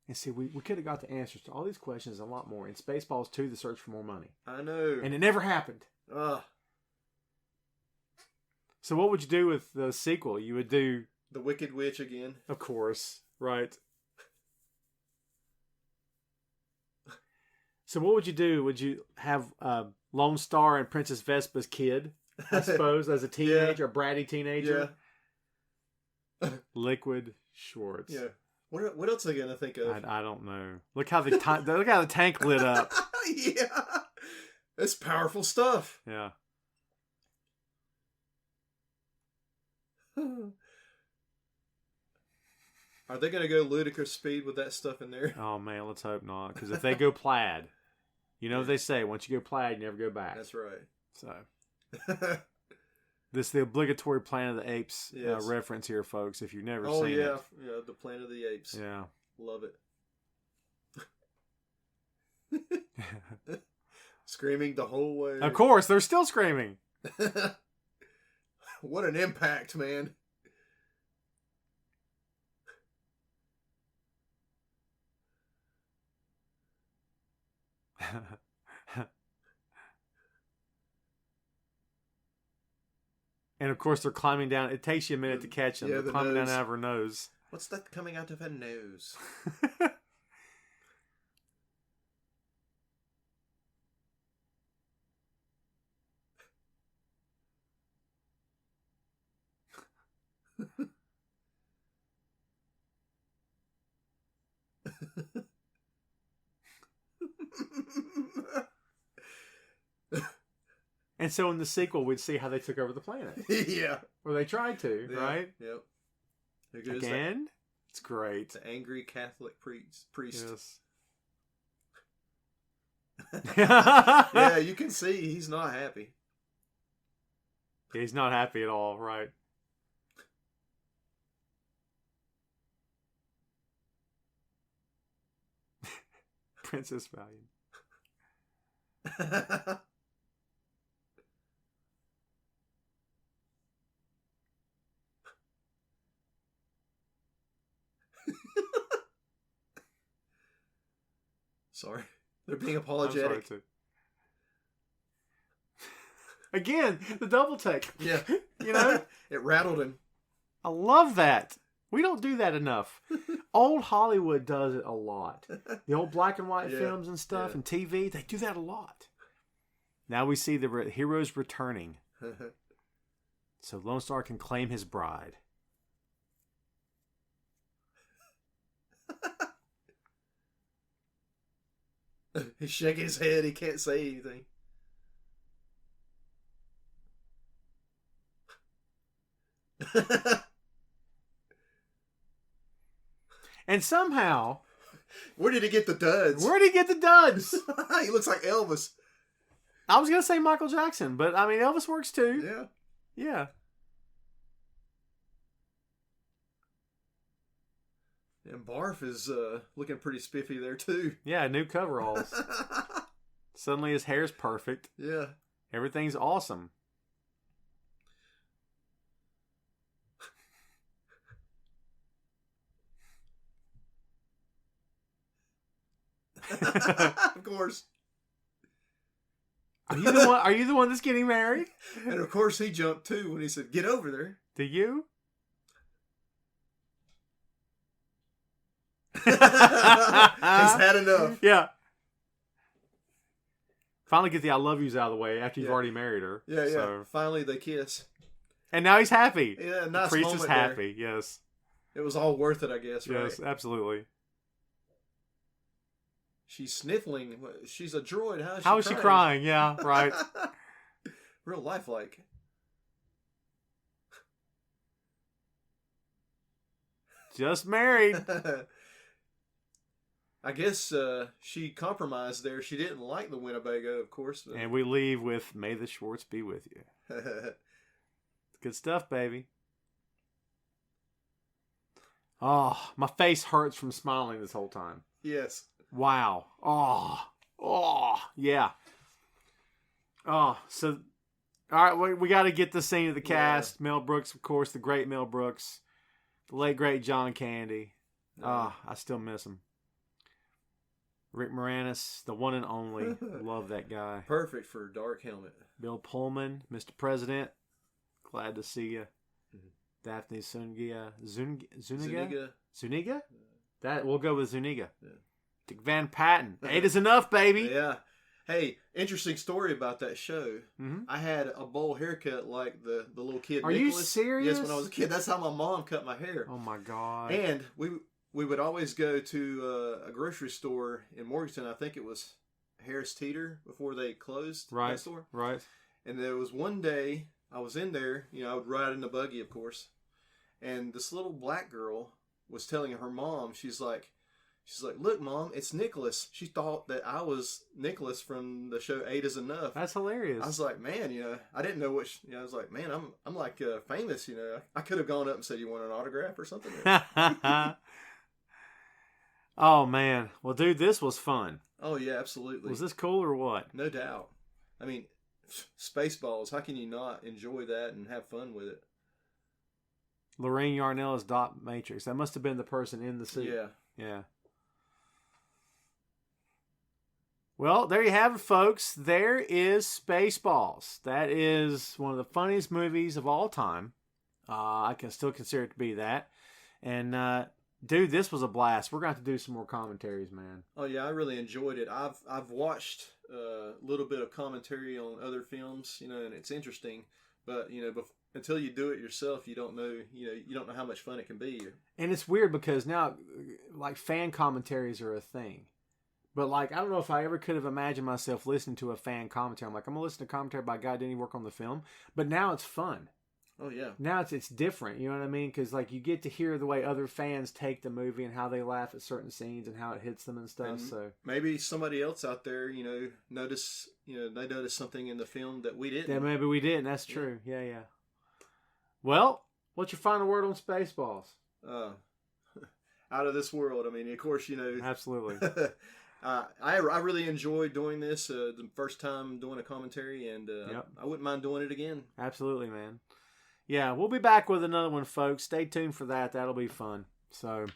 And see, we could have got the answers to all these questions and a lot more in Spaceballs 2: The Search for More Money. I know, and it never happened. So what would you do with the sequel? You would do the Wicked Witch again, of course, right? So what would you do? Would you have Lone Star and Princess Vespa's kid, I suppose, as a teenager, a bratty teenager? Yeah. Liquid Schwartz. Yeah. What else are they gonna think of? I don't know. Look how the tank lit up. Yeah, it's powerful stuff. Yeah. Are they gonna go ludicrous speed with that stuff in there? Oh man, let's hope not. Because if they go plaid, you know what they say: once you go plaid, you never go back. That's right. So. This is the obligatory Planet of the Apes reference here, folks, if you've never seen it. Oh, yeah, the Planet of the Apes. Yeah. Love it. Screaming the whole way. Of course, they're still screaming. What an impact, man. And of course, they're climbing down. It takes you a minute to catch them. They're climbing down out of her nose. What's that coming out of her nose? And so in the sequel, we'd see how they took over the planet. Yeah. Or they tried to, right? Yep. Again? It's great. The angry Catholic priest. Yes. Yeah, you can see he's not happy. He's not happy at all, right? Princess Valiant. Sorry. They're being apologetic. I'm sorry too. Again, the double take. Yeah. You know? It rattled him. I love that. We don't do that enough. Old Hollywood does it a lot. The old black and white films and stuff and TV, they do that a lot. Now we see the heroes returning. So Lone Star can claim his bride. He's shaking his head. He can't say anything. And somehow... Where did he get the duds? He looks like Elvis. I was going to say Michael Jackson, but I mean, Elvis works too. Yeah. Yeah. And Barf is looking pretty spiffy there too. Yeah, new coveralls. Suddenly his hair's perfect. Yeah. Everything's awesome. Of course. Are you the one that's getting married? And of course he jumped too when he said, "Get over there." Do you? He's had enough. Yeah. Finally get the "I love yous" out of the way after you've already married her. Yeah, so. Finally they kiss. And now he's happy. Yeah, nice. The priest is happy. There. Yes. It was all worth it, I guess. Right? Yes, absolutely. She's sniffling. She's a droid. How is she crying? Yeah, right. Real lifelike. Just married. I guess she compromised there. She didn't like the Winnebago, of course. But... And we leave with "May the Schwartz be with you." Good stuff, baby. Oh, my face hurts from smiling this whole time. Yes. Wow. Oh, yeah. Oh, so, all right, we got to get the scene of the cast. Yeah. Mel Brooks, of course, the great Mel Brooks. The late, great John Candy. I still miss him. Rick Moranis, the one and only. Love that guy. Perfect for Dark Helmet. Bill Pullman, Mr. President. Glad to see you. Mm-hmm. Daphne Zuniga? Zuniga? That we'll go with Zuniga. Yeah. Dick Van Patten. 8 is enough, baby. Yeah. Hey, interesting story about that show. Mm-hmm. I had a bowl haircut like the little kid. Are Nicholas. You serious? Yes, when I was a kid. That's how my mom cut my hair. Oh my God. And we would always go to a grocery store in Morganton. I think it was Harris Teeter before they closed that store. Right. And there was one day I was in there. I would ride in the buggy, of course. And this little black girl was telling her mom, she's like, "Look, Mom, it's Nicholas." She thought that I was Nicholas from the show 8 is Enough. That's hilarious. I was like, man, I didn't know what. I was like, man, I'm like famous. I could have gone up and said, "You want an autograph or something?" Oh man, well, dude, this was fun. Oh yeah, absolutely. Was this cool or what? No doubt. I mean, Spaceballs. How can you not enjoy that and have fun with it? Lorraine Yarnell is Dot Matrix. That must have been the person in the suit. Yeah. Well, there you have it, folks. There is Spaceballs. That is one of the funniest movies of all time. I can still consider it to be that. And, dude, this was a blast. We're going to have to do some more commentaries, man. Oh, yeah, I really enjoyed it. I've watched a little bit of commentary on other films, and it's interesting. But, until you do it yourself, you don't know, you don't know how much fun it can be. And it's weird because now, like, fan commentaries are a thing. But, like, I don't know if I ever could have imagined myself listening to a fan commentary. I'm like, I'm going to listen to commentary by a guy who didn't even work on the film. But now it's fun. Oh, yeah. Now it's different, you know what I mean? Because, like, you get to hear the way other fans take the movie and how they laugh at certain scenes and how it hits them and stuff. And so maybe somebody else out there, notice, they noticed something in the film that we didn't. Yeah, maybe we didn't. That's true. Yeah. Well, what's your final word on Spaceballs? Out of this world. I mean, of course, Absolutely. I really enjoyed doing this the first time doing a commentary, and I wouldn't mind doing it again. Absolutely, man. Yeah, we'll be back with another one, folks. Stay tuned for that. That'll be fun. So,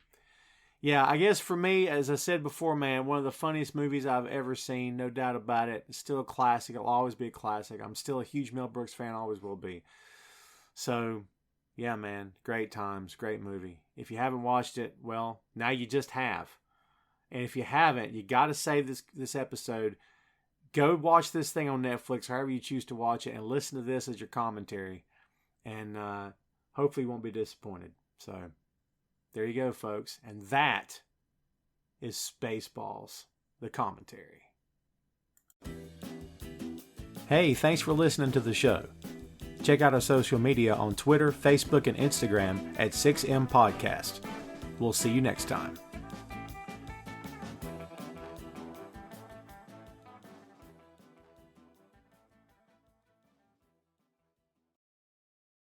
yeah, I guess for me, as I said before, man, one of the funniest movies I've ever seen, no doubt about it. It's still a classic. It'll always be a classic. I'm still a huge Mel Brooks fan, always will be. So, yeah, man, great times, great movie. If you haven't watched it, well, now you just have. And if you haven't, you got to save this episode. go watch this thing on Netflix, however you choose to watch it, and listen to this as your commentary. And hopefully you won't be disappointed. So there you go, folks. And that is Spaceballs, the commentary. Hey, thanks for listening to the show. Check out our social media on Twitter, Facebook, and Instagram at 6M Podcast. We'll see you next time.